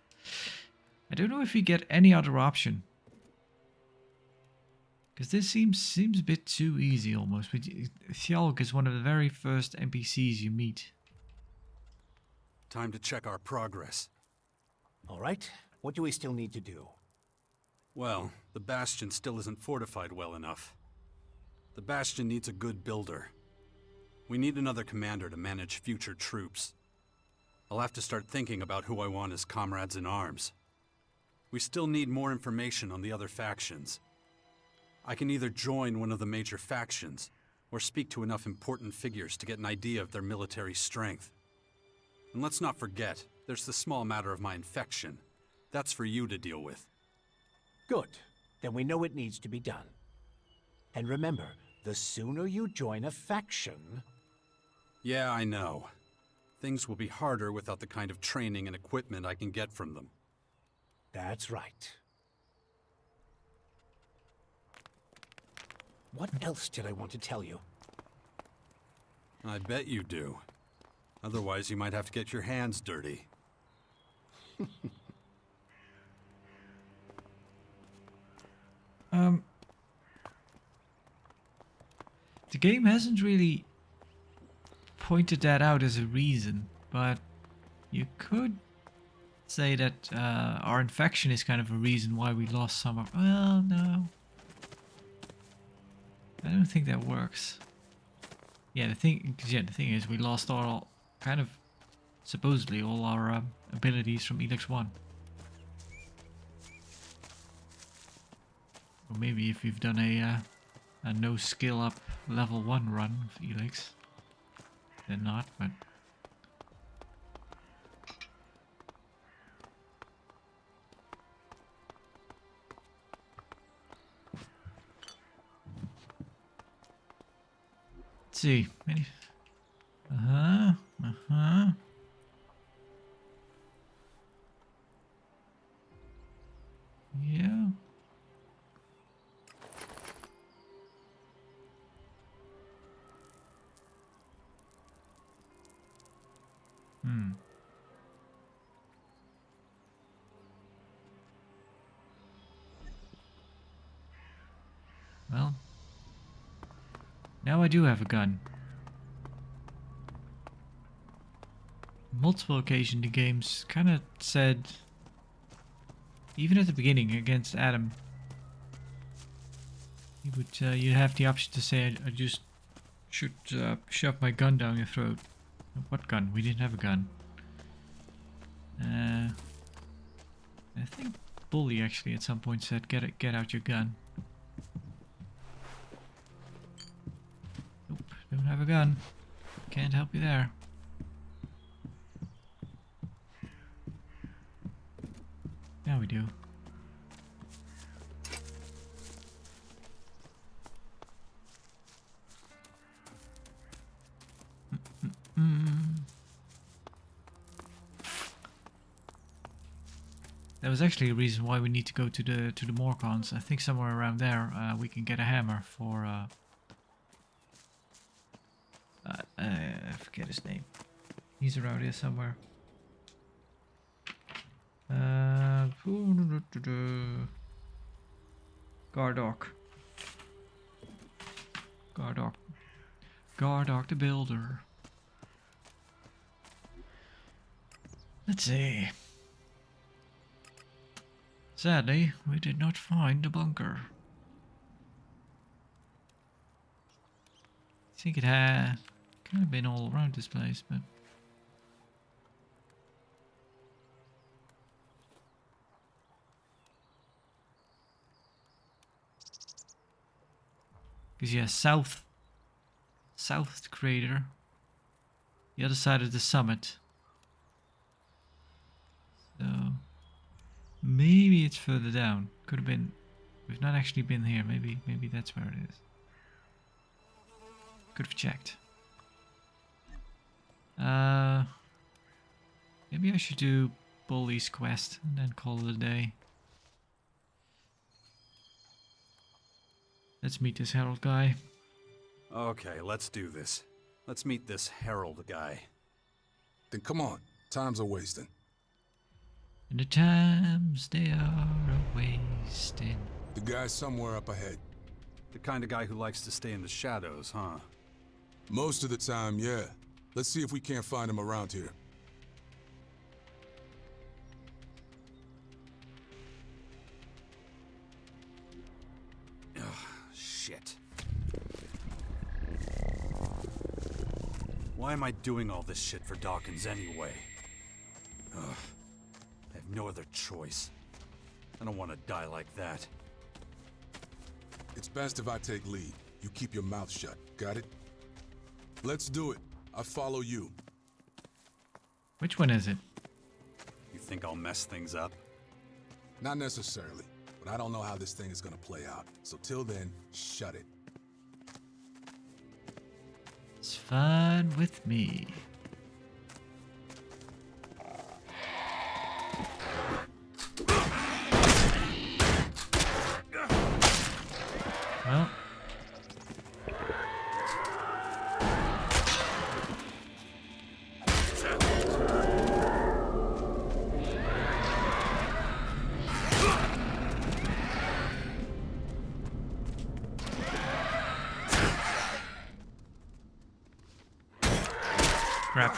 I don't know if we get any other option. Because this seems a bit too easy almost. Thealg is one of the very first NPCs you meet.
Time to check our progress.
All right. What do we still need to do?
Well, the Bastion still isn't fortified well enough. The Bastion needs a good builder. We need another commander to manage future troops. I'll have to start thinking about who I want as comrades in arms. We still need more information on the other factions. I can either join one of the major factions, or speak to enough important figures to get an idea of their military strength. And let's not forget, there's the small matter of my infection. That's for you to deal with.
Good. Then we know it needs to be done. And remember, the sooner you join a faction...
Yeah, I know. Things will be harder without the kind of training and equipment I can get from them.
That's right. What else did I want to tell you?
I bet you do. Otherwise, you might have to get your hands dirty.
The game hasn't really pointed that out as a reason, but you could say that our infection is kind of a reason why we lost some of... Well, no. I don't think that works. Yeah, the thing is we lost all, kind of, supposedly all our abilities from ELEX I. Or maybe if we've done a no skill up level 1 run of ELEX, then not, but... Let's see. Maybe... Yeah. Hmm. Well, now I do have a gun. Multiple occasions the games kind of said, even at the beginning against Adam, you have the option to say I just should shove my gun down your throat. What gun? We didn't have a gun. I think Bully actually at some point said get out your gun. Nope, don't have a gun. Can't help you there. Now we do. That was actually a reason why we need to go to the Morcons. I think somewhere around there we can get a hammer for I forget his name. He's around here somewhere. Gardock. Gardock the Builder. Let's see. Sadly, we did not find the bunker. I think it had kind of been all around this place, but because yeah, south crater, the other side of the summit. So maybe it's further down. Could have been. We've not actually been here. Maybe that's where it is. Could have checked. Maybe I should do Bully's quest and then call it a day. Let's meet this Herald guy.
Okay, let's do this. Let's meet this Herald guy.
Then come on, time's a wasting.
And the times they are a-wasting.
The guy's somewhere up ahead.
The kind of guy who likes to stay in the shadows, huh?
Most of the time, yeah. Let's see if we can't find him around here.
Ugh, shit. Why am I doing all this shit for Dawkins anyway? Ugh. I have no other choice. I don't want to die like that.
It's best if I take lead. You keep your mouth shut. Got it? Let's do it. I follow you.
Which one is it?
You think I'll mess things up?
Not necessarily, but I don't know how this thing is gonna play out. So till then, shut it.
It's fine with me. Well. Crap.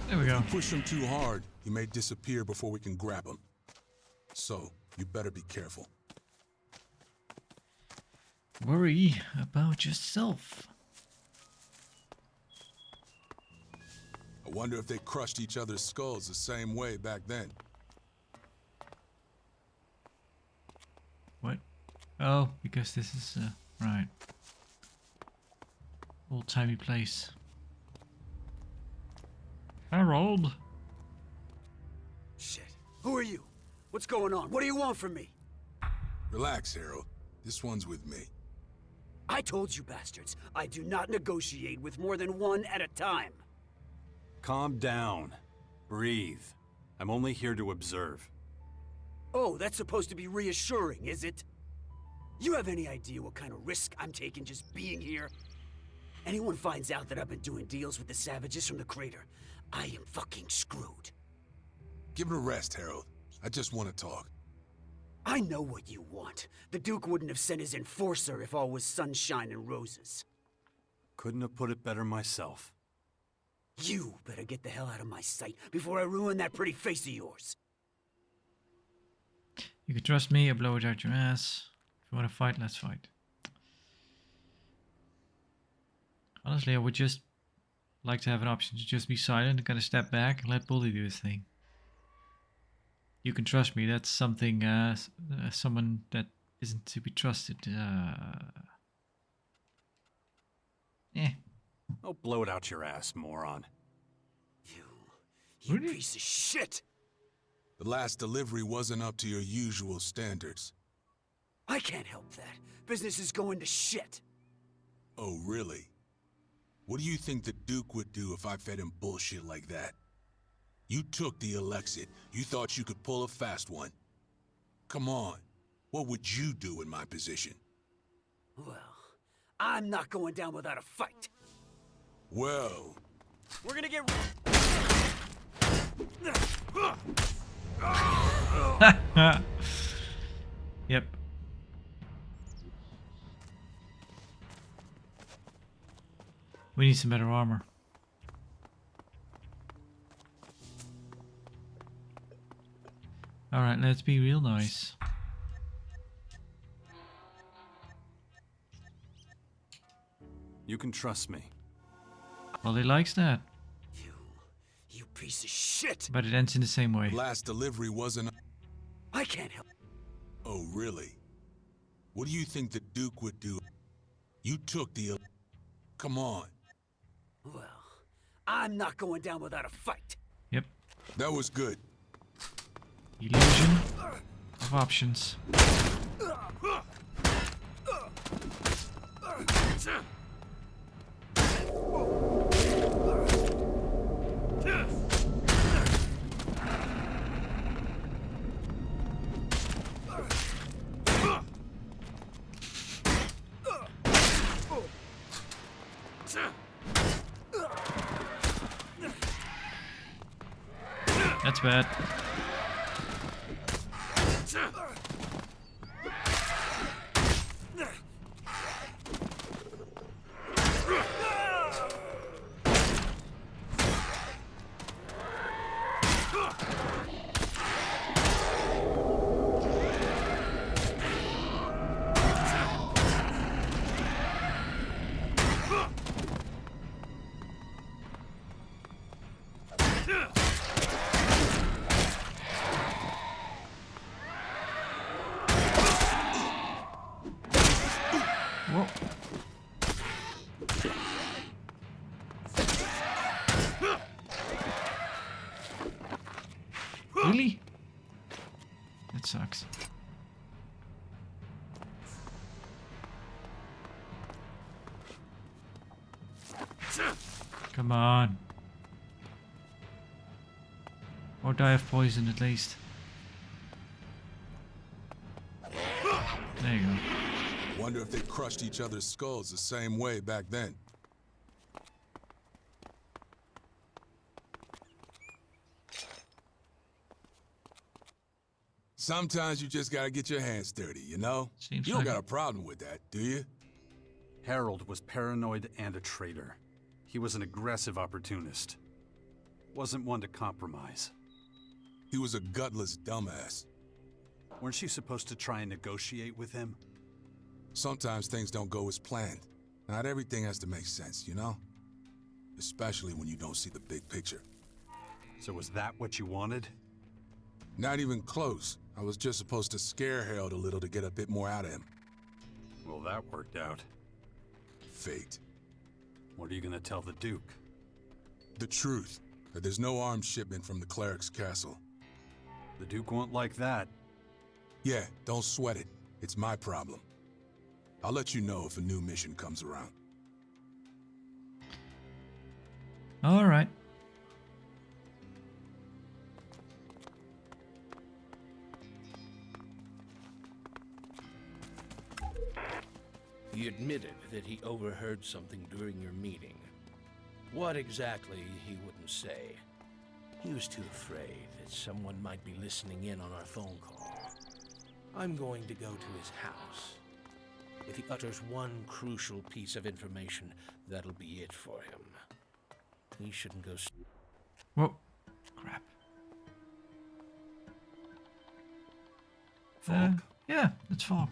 There we go.
Push him too hard, he may disappear before we can grab him. So, you better be careful.
Worry about yourself.
I wonder if they crushed each other's skulls the same way back then.
What? Oh, because this is, right. Old-timey place. Harold.
Shit. Who are you? What's going on? What do you want from me?
Relax, Harold. This one's with me.
I told you bastards, I do not negotiate with more than one at a time.
Calm down. Breathe. I'm only here to observe.
Oh, that's supposed to be reassuring, is it? You have any idea what kind of risk I'm taking just being here? Anyone finds out that I've been doing deals with the savages from the crater, I am fucking screwed.
Give it a rest, Harold. I just want to talk.
I know what you want. The Duke wouldn't have sent his enforcer if all was sunshine and roses.
Couldn't have put it better myself.
You better get the hell out of my sight before I ruin that pretty face of yours.
You can trust me, I blow it out your ass. If you want to fight, let's fight. Honestly, I would just like to have an option to just be silent and kind of step back and let Bully do his thing. You can trust me, that's something, someone that isn't to be trusted.
Oh, blow it out your ass, moron.
You
Really?
piece of shit!
The last delivery wasn't up to your usual standards.
I can't help that. Business is going to shit.
Oh, really? What do you think the Duke would do if I fed him bullshit like that? You took the ELEX II. You thought you could pull a fast one. Come on. What would you do in my position?
Well, I'm not going down without a fight.
Well...
We're gonna get...
Yep. We need some better armor. Alright, let's be real nice.
You can trust me.
Well, he likes that,
You piece of shit!
but it ends in the same way.
last delivery wasn't...
I can't help...
Oh, really? What do you think the Duke would do? You took the... Come on.
Well, I'm not going down without a fight.
Yep.
That was good.
Illusion of options. That's bad. Whoa. Really? That sucks. Come on. Or die of poison at least. There you go.
Wonder if they crushed each other's skulls the same way back then. Sometimes you just gotta get your hands dirty, you know?
Seems
You don't
like
got
it.
a problem with that, do you?
Harold was paranoid and a traitor. He was an aggressive opportunist. Wasn't one to compromise.
He was a gutless dumbass.
Weren't you supposed to try and negotiate with him?
Sometimes things don't go as planned. Not everything has to make sense, you know? Especially when you don't see the big picture.
So was that what you wanted?
Not even close. I was just supposed to scare Harold a little to get a bit more out of him.
Well, that worked out.
Fate.
What are you gonna tell the Duke?
The truth. That there's no arms shipment from the cleric's castle.
The Duke won't like that.
Yeah, don't sweat it. It's my problem. I'll let you know if a new mission comes around.
All right.
He admitted that he overheard something during your meeting. What exactly, he wouldn't say. He was too afraid that someone might be listening in on our phone call. I'm going to go to his house. If he utters one crucial piece of information, that'll be it for him. He shouldn't go...
Whoa. Crap.
Falk?
Yeah, it's Falk.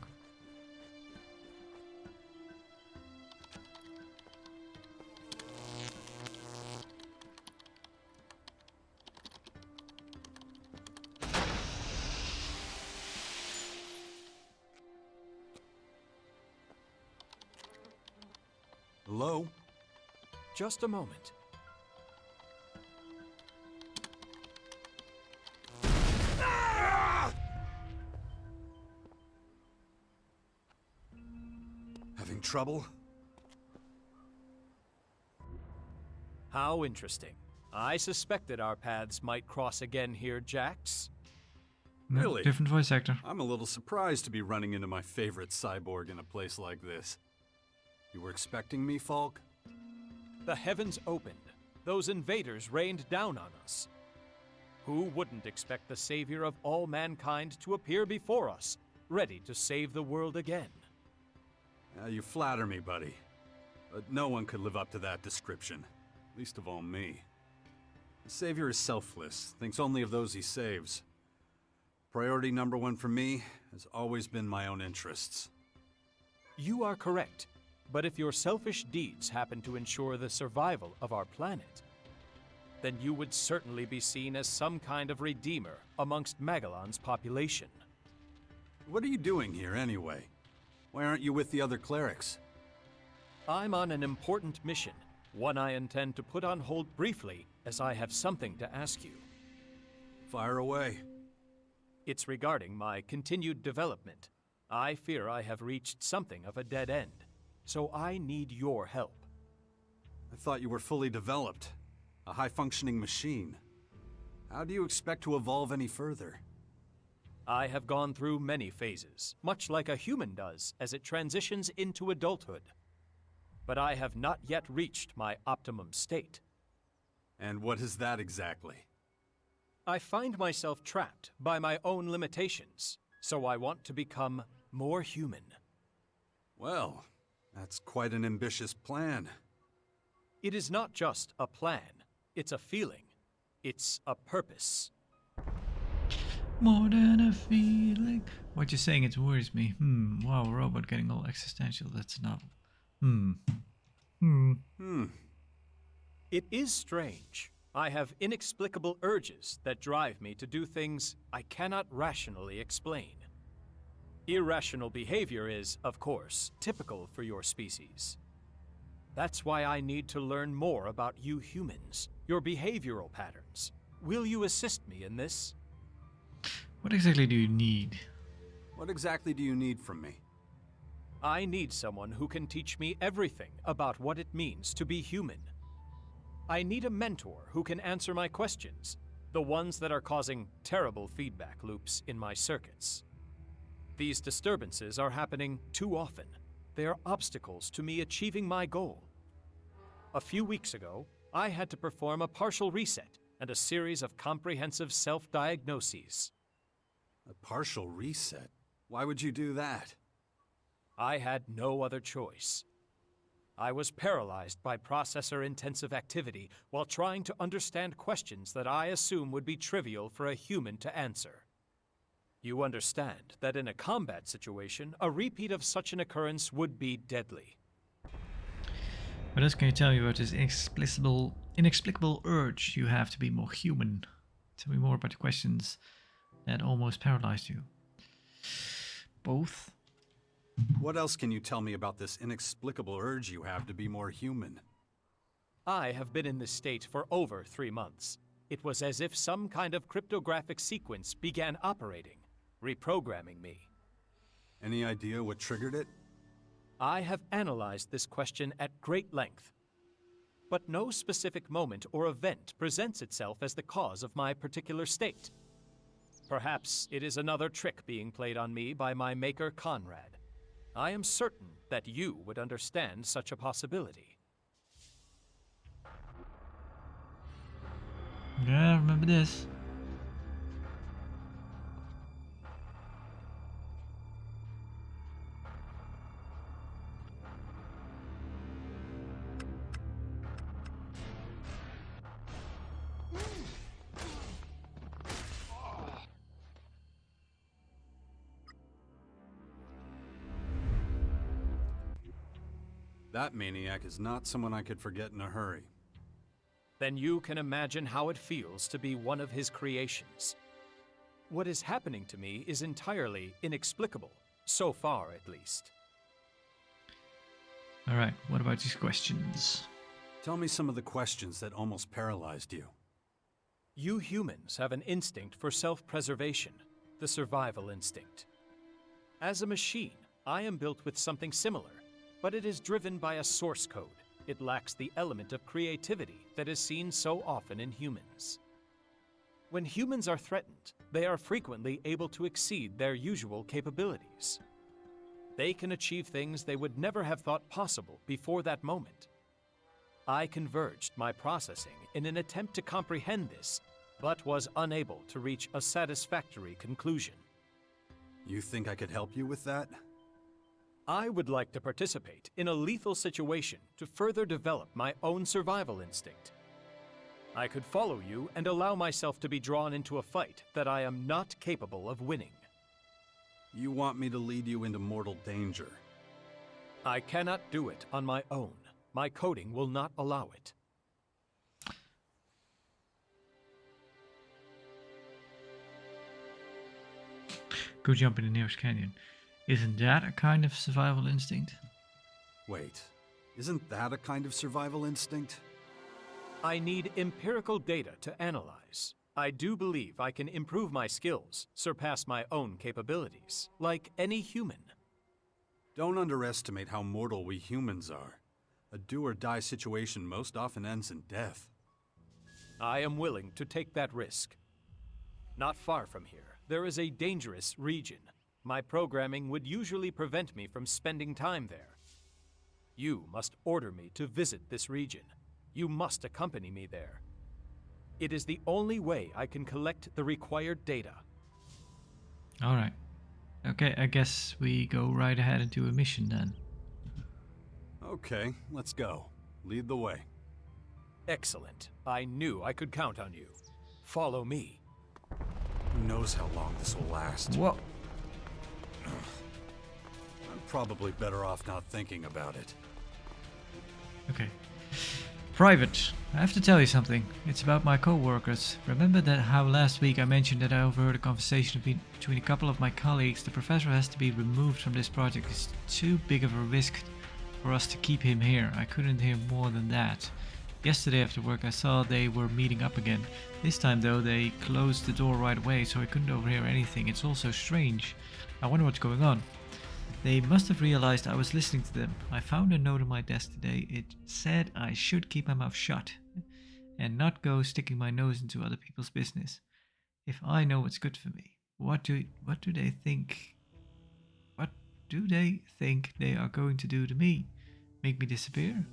Hello?
Just a moment.
Having trouble?
How interesting. I suspected our paths might cross again here, Jax.
No,
Really?
different voice actor.
I'm a little surprised to be running into my favorite cyborg in a place like this. You were expecting me, Falk?
The heavens opened. Those invaders rained down on us. Who wouldn't expect the savior of all mankind to appear before us, ready to save the world again?
You flatter me, buddy. But no one could live up to that description. Least of all me. The savior is selfless, thinks only of those he saves. Priority number one for me has always been my own interests.
You are correct. But if your selfish deeds happen to ensure the survival of our planet, then you would certainly be seen as some kind of redeemer amongst Magellan's population.
What are you doing here, anyway? Why aren't you with the other clerics?
I'm on an important mission, one I intend to put on hold briefly, as I have something to ask you.
Fire away.
It's regarding my continued development. I fear I have reached something of a dead end, so I need your help.
I thought you were fully developed. A high-functioning machine. How do you expect to evolve any further?
I have gone through many phases, much like a human does as it transitions into adulthood. But I have not yet reached my optimum state.
And what is that exactly?
I find myself trapped by my own limitations, so I want to become more human.
Well, that's quite an ambitious plan.
It is not just a plan, it's a feeling. It's a purpose.
More than a feeling. What you're saying, it worries me. Wow, robot getting all existential. That's a novel.
It is strange. I have inexplicable urges that drive me to do things I cannot rationally explain. Irrational behavior is, of course, typical for your species. That's why I need to learn more about you humans, your behavioral patterns. Will you assist me in this?
What exactly do you need?
What exactly do you need from me?
I need someone who can teach me everything about what it means to be human. I need a mentor who can answer my questions, the ones that are causing terrible feedback loops in my circuits. These disturbances are happening too often. They are obstacles to me achieving my goal. A few weeks ago, I had to perform a partial reset and a series of comprehensive self-diagnoses.
A partial reset? Why would you do that?
I had no other choice. I was paralyzed by processor-intensive activity while trying to understand questions that I assume would be trivial for a human to answer. You understand that in a combat situation, a repeat of such an occurrence would be deadly.
What else can you tell me about this inexplicable urge you have to be more human? Tell me more about the questions that almost paralyzed you. Both?
What else can you tell me about this inexplicable urge you have to be more human?
I have been in this state for over 3 months. It was as if some kind of cryptographic sequence began operating, reprogramming me.
Any idea what triggered it?
I have analyzed this question at great length, but no specific moment or event presents itself as the cause of my particular state. Perhaps it is another trick being played on me by my maker Conrad. I am certain that you would understand such a possibility.
Yeah, I remember this.
That maniac is not someone I could forget in a hurry.
Then you can imagine how it feels to be one of his creations. What is happening to me is entirely inexplicable, so far at least.
Alright, what about these questions?
Tell me some of the questions that almost paralyzed you.
You humans have an instinct for self-preservation, the survival instinct. As a machine, I am built with something similar, but it is driven by a source code. It lacks the element of creativity that is seen so often in humans. When humans are threatened, they are frequently able to exceed their usual capabilities. They can achieve things they would never have thought possible before that moment. I converged my processing in an attempt to comprehend this, but was unable to reach a satisfactory conclusion.
You think I could help you with that?
I would like to participate in a lethal situation to further develop my own survival instinct. I could follow you and allow myself to be drawn into a fight that I am not capable of winning.
You want me to lead you into mortal danger?
I cannot do it on my own. My coding will not allow it.
Go jump in the nearest canyon. Isn't that a kind of survival instinct?
Wait, isn't that a kind of survival instinct?
I need empirical data to analyze. I do believe I can improve my skills, surpass my own capabilities, like any human.
Don't underestimate how mortal we humans are. A do-or-die situation most often ends in death.
I am willing to take that risk. Not far from here, there is a dangerous region. My programming would usually prevent me from spending time there. You must order me to visit this region. You must accompany me there. It is the only way I can collect the required data.
Alright. Okay, I guess we go right ahead and do a mission then.
Okay, let's go. Lead the way.
Excellent. I knew I could count on you. Follow me.
Who knows how long this will last?
Whoa.
I'm probably better off not thinking about it.
Okay. Private, I have to tell you something. It's about my co-workers. Remember that how last week I mentioned that I overheard a conversation between a couple of my colleagues? The professor has to be removed from this project. It's too big of a risk for us to keep him here. I couldn't hear more than that. Yesterday after work I saw they were meeting up again. This time though they closed the door right away, so I couldn't overhear anything. It's all so strange. I wonder what's going on. They must have realized I was listening to them. I found a note on my desk today. It said I should keep my mouth shut and not go sticking my nose into other people's business. If I know what's good for me, what do they think? What do they think they are going to do to me? Make me disappear?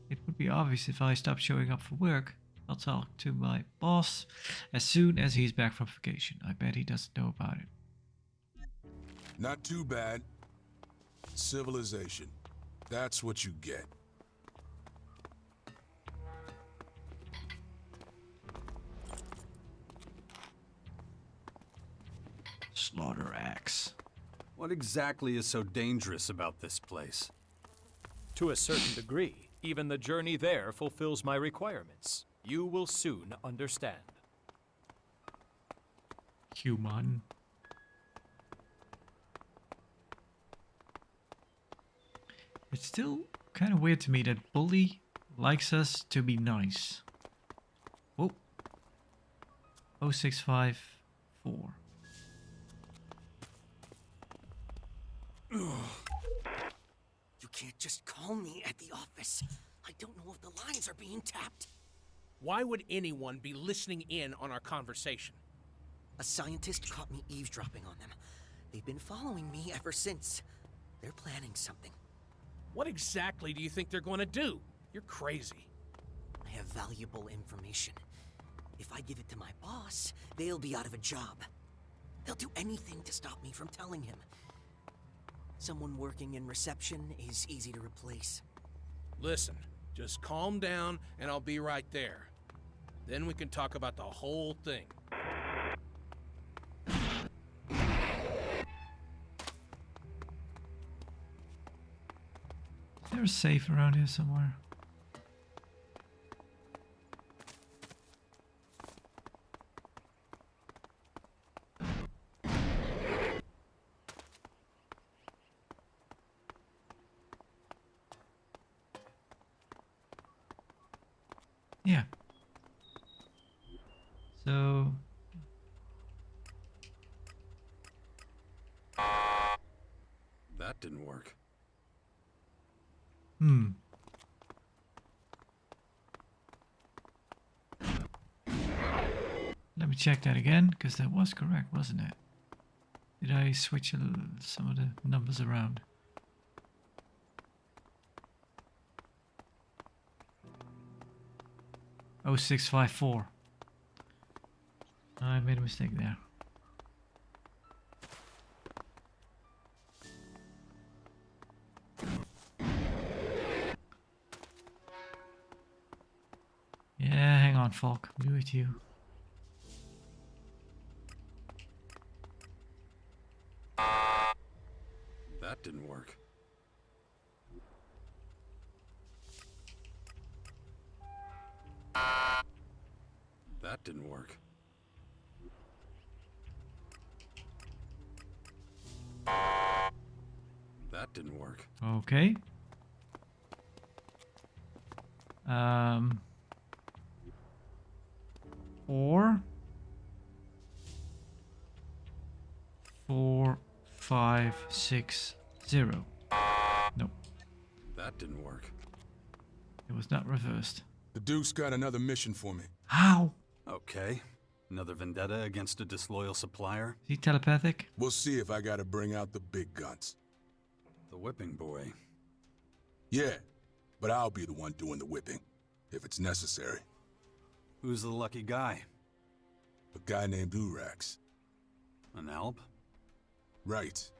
It would be obvious if I stopped showing up for work. I'll talk to my boss as soon as he's back from vacation. I bet he doesn't know about it.
Not too bad. Civilization. That's what you get.
Slaughter axe.
What exactly is so dangerous about this place?
To a certain degree, even the journey there fulfills my requirements. You will soon understand.
Human. It's still kind of weird to me that Bully likes us to be nice. Whoa. 0654.
You can't just call me at the office. I don't know if the lines are being tapped.
Why would anyone be listening in on our conversation?
A scientist caught me eavesdropping on them. They've been following me ever since. They're planning something.
What exactly do you think they're going to do? You're crazy.
I have valuable information. If I give it to my boss, they'll be out of a job. They'll do anything to stop me from telling him. Someone working in reception is easy to replace.
Listen, just calm down and I'll be right there. Then we can talk about the whole thing.
Is there a safe around here somewhere? Yeah. So
That didn't work.
Let me check that again, because that was correct, wasn't it? Did I switch some of the numbers around? Oh, 654. I made a mistake there. Yeah, hang on, Falk. I'll be with you.
That didn't work. That didn't work. That didn't work.
Okay. Four, 4, 5, 6, 0. Nope,
That didn't work.
it was not reversed.
The Duke's got another mission for me.
How?
Okay. Another vendetta against a disloyal supplier?
Is he telepathic?
We'll see if I gotta bring out the big guns.
The whipping boy.
Yeah, but I'll be the one doing the whipping, if it's necessary.
Who's the lucky guy?
A guy named Urax.
An Alp?
Right.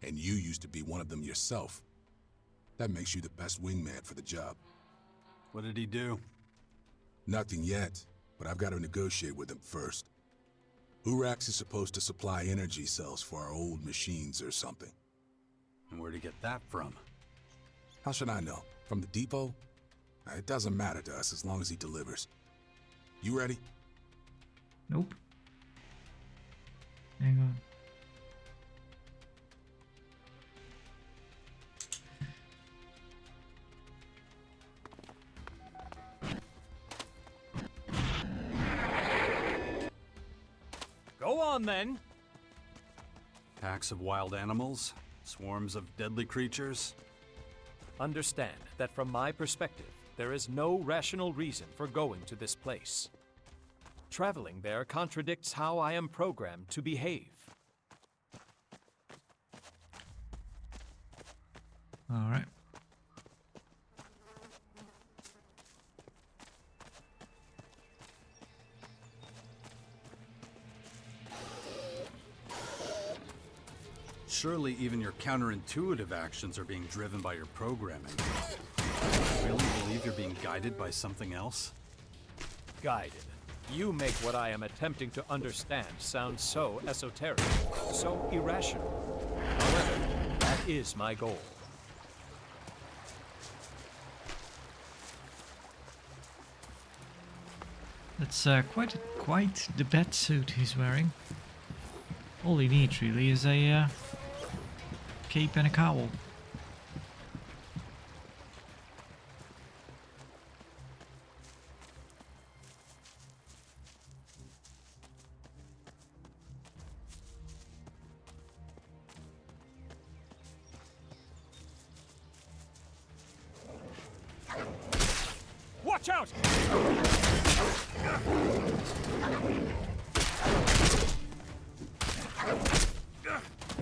And you used to be one of them yourself. That makes you the best wingman for the job.
What did he do?
Nothing yet, but I've got to negotiate with him first. Urax is supposed to supply energy cells for our old machines or something.
And where'd he get that from?
How should I know? From the depot? It doesn't matter to us as long as he delivers. You ready?
Nope. Hang on.
Go on then.
Packs of wild animals? Swarms of deadly creatures?
Understand that from my perspective, there is no rational reason for going to this place. Traveling there contradicts how I am programmed to behave.
All right.
Surely even your counterintuitive actions are being driven by your programming. You really believe you're being guided by something else?
Guided. You make what I am attempting to understand sound so esoteric, so irrational. However, that is my goal.
That's quite the bat suit he's wearing. All he needs really is a cape and a cowl.
Watch out!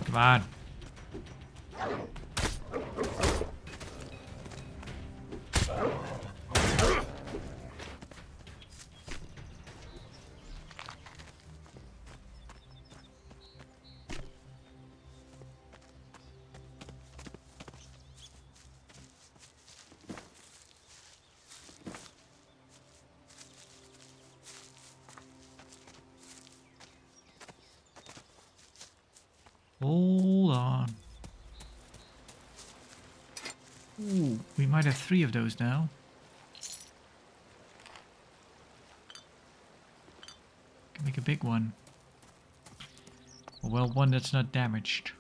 Come on. Hold on. Ooh, we might have 3 of those now. Can make a big one. Well, one that's not damaged.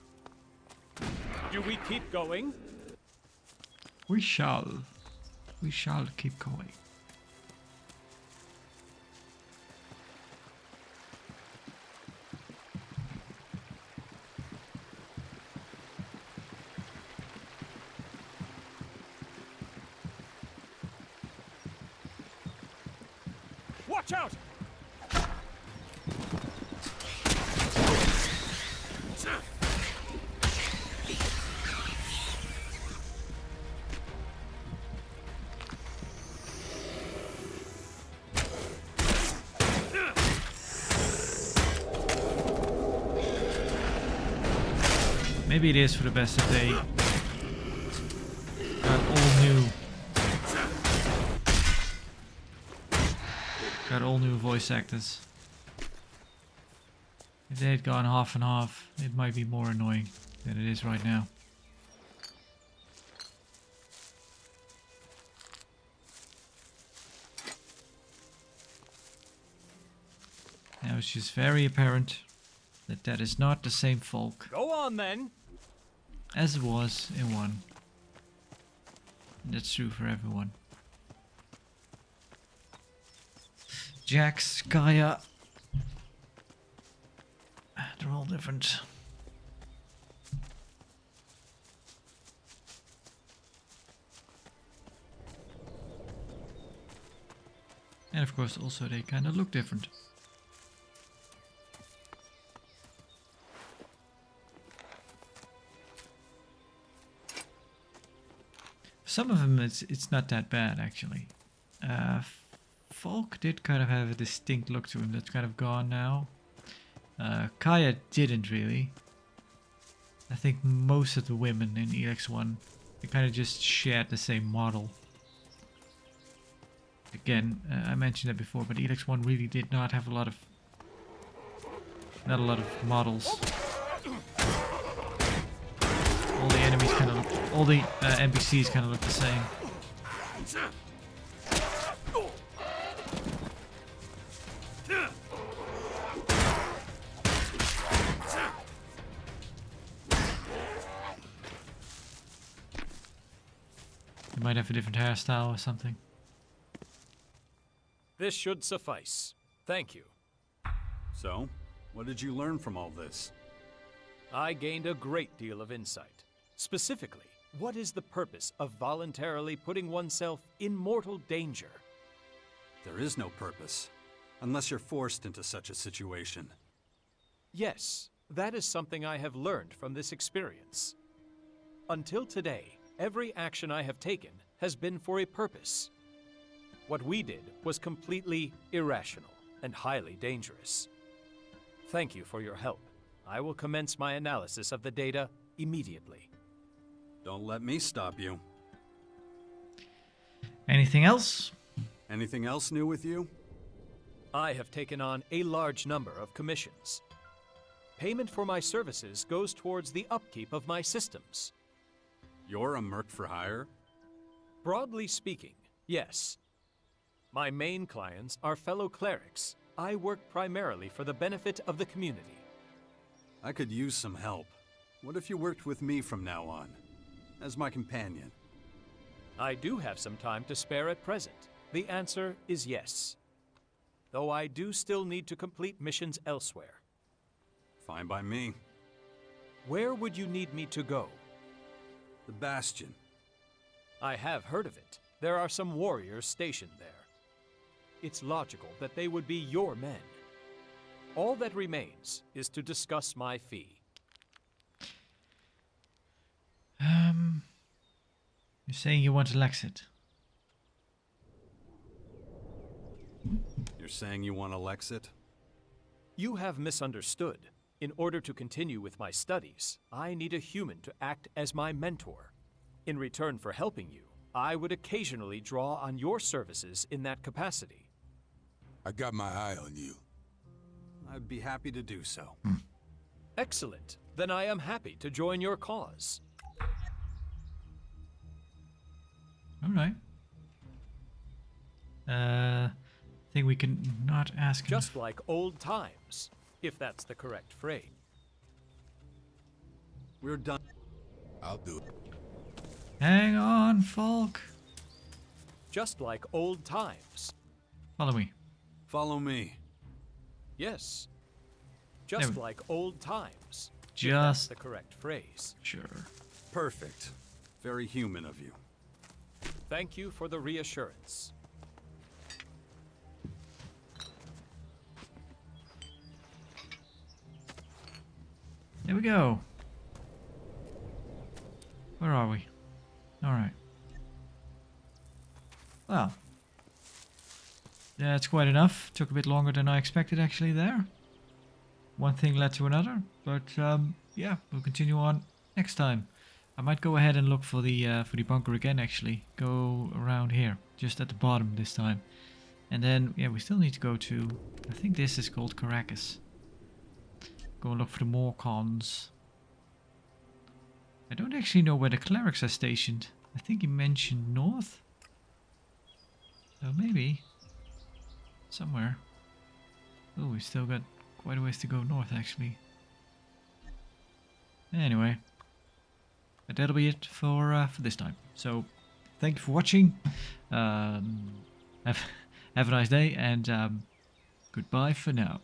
Do we keep going?
We shall. We shall keep going.
Watch out!
Maybe it is for the best that they got all new voice actors. If they had gone half and half, it might be more annoying than it is right now. Now it's just very apparent that that is not the same folk
Go on then.
as it was in 1. And that's true for everyone. Jax, Gaia. They're all different. And of course also they kind of look different. Some of them it's not that bad actually. Falk did kind of have a distinct look to him that's kind of gone now. Kaya didn't really. I think most of the women in ELEX I, they kind of just shared the same model. Again, I mentioned that before, but ELEX I really did not have a lot of models. All the enemies kind of look, all the NPCs kind of look the same. They might have a different hairstyle or something.
This should suffice. Thank you.
So, what did you learn from all this?
I gained a great deal of insight. Specifically, what is the purpose of voluntarily putting oneself in mortal danger?
There is no purpose, unless you're forced into such a situation.
Yes, that is something I have learned from this experience. Until today, every action I have taken has been for a purpose. What we did was completely irrational and highly dangerous. Thank you for your help. I will commence my analysis of the data immediately.
Don't let me stop you.
Anything else?
Anything else new with you?
I have taken on a large number of commissions. Payment for my services goes towards the upkeep of my systems.
You're a merc for hire?
Broadly speaking, yes. My main clients are fellow clerics. I work primarily for the benefit of the community.
I could use some help. What if you worked with me from now on, as my companion?
I do have some time to spare at present. The answer is yes. Though I do still need to complete missions elsewhere.
Fine by me.
Where would you need me to go?
The Bastion.
I have heard of it. there are some warriors stationed there. It's logical that they would be your men. All that remains is to discuss my fee.
You're saying you want to Lexit?
You're saying you want Alexit?
You have misunderstood. In order to continue with my studies, I need a human to act as my mentor. In return for helping you, I would occasionally draw on your services in that capacity.
I got my eye on you.
I'd be happy to do so.
Excellent. Then I am happy to join your cause.
All right. I think we can not ask him.
Just like old times, if that's the correct phrase.
We're done.
I'll do it.
Hang on, Falk.
Just like old times.
Follow me.
Follow me.
Yes.
There
Just
we-
like old times. If that's
Just
the correct phrase.
sure.
Perfect. Very human of you.
Thank you for the reassurance.
There we go. Where are we? All right. Well, that's quite enough. Took a bit longer than I expected actually there. One thing led to another, but yeah, we'll continue on next time. I might go ahead and look for the bunker again actually. Go around here, just at the bottom this time. And then yeah, we still need to go to, I think this is called Caracas. Go and look for the more cons. I don't actually know where the clerics are stationed. I think he mentioned north. So maybe somewhere. Oh, we still got quite a ways to go north actually. Anyway, but that'll be it for this time. So thank you for watching. Have a nice day and goodbye for now.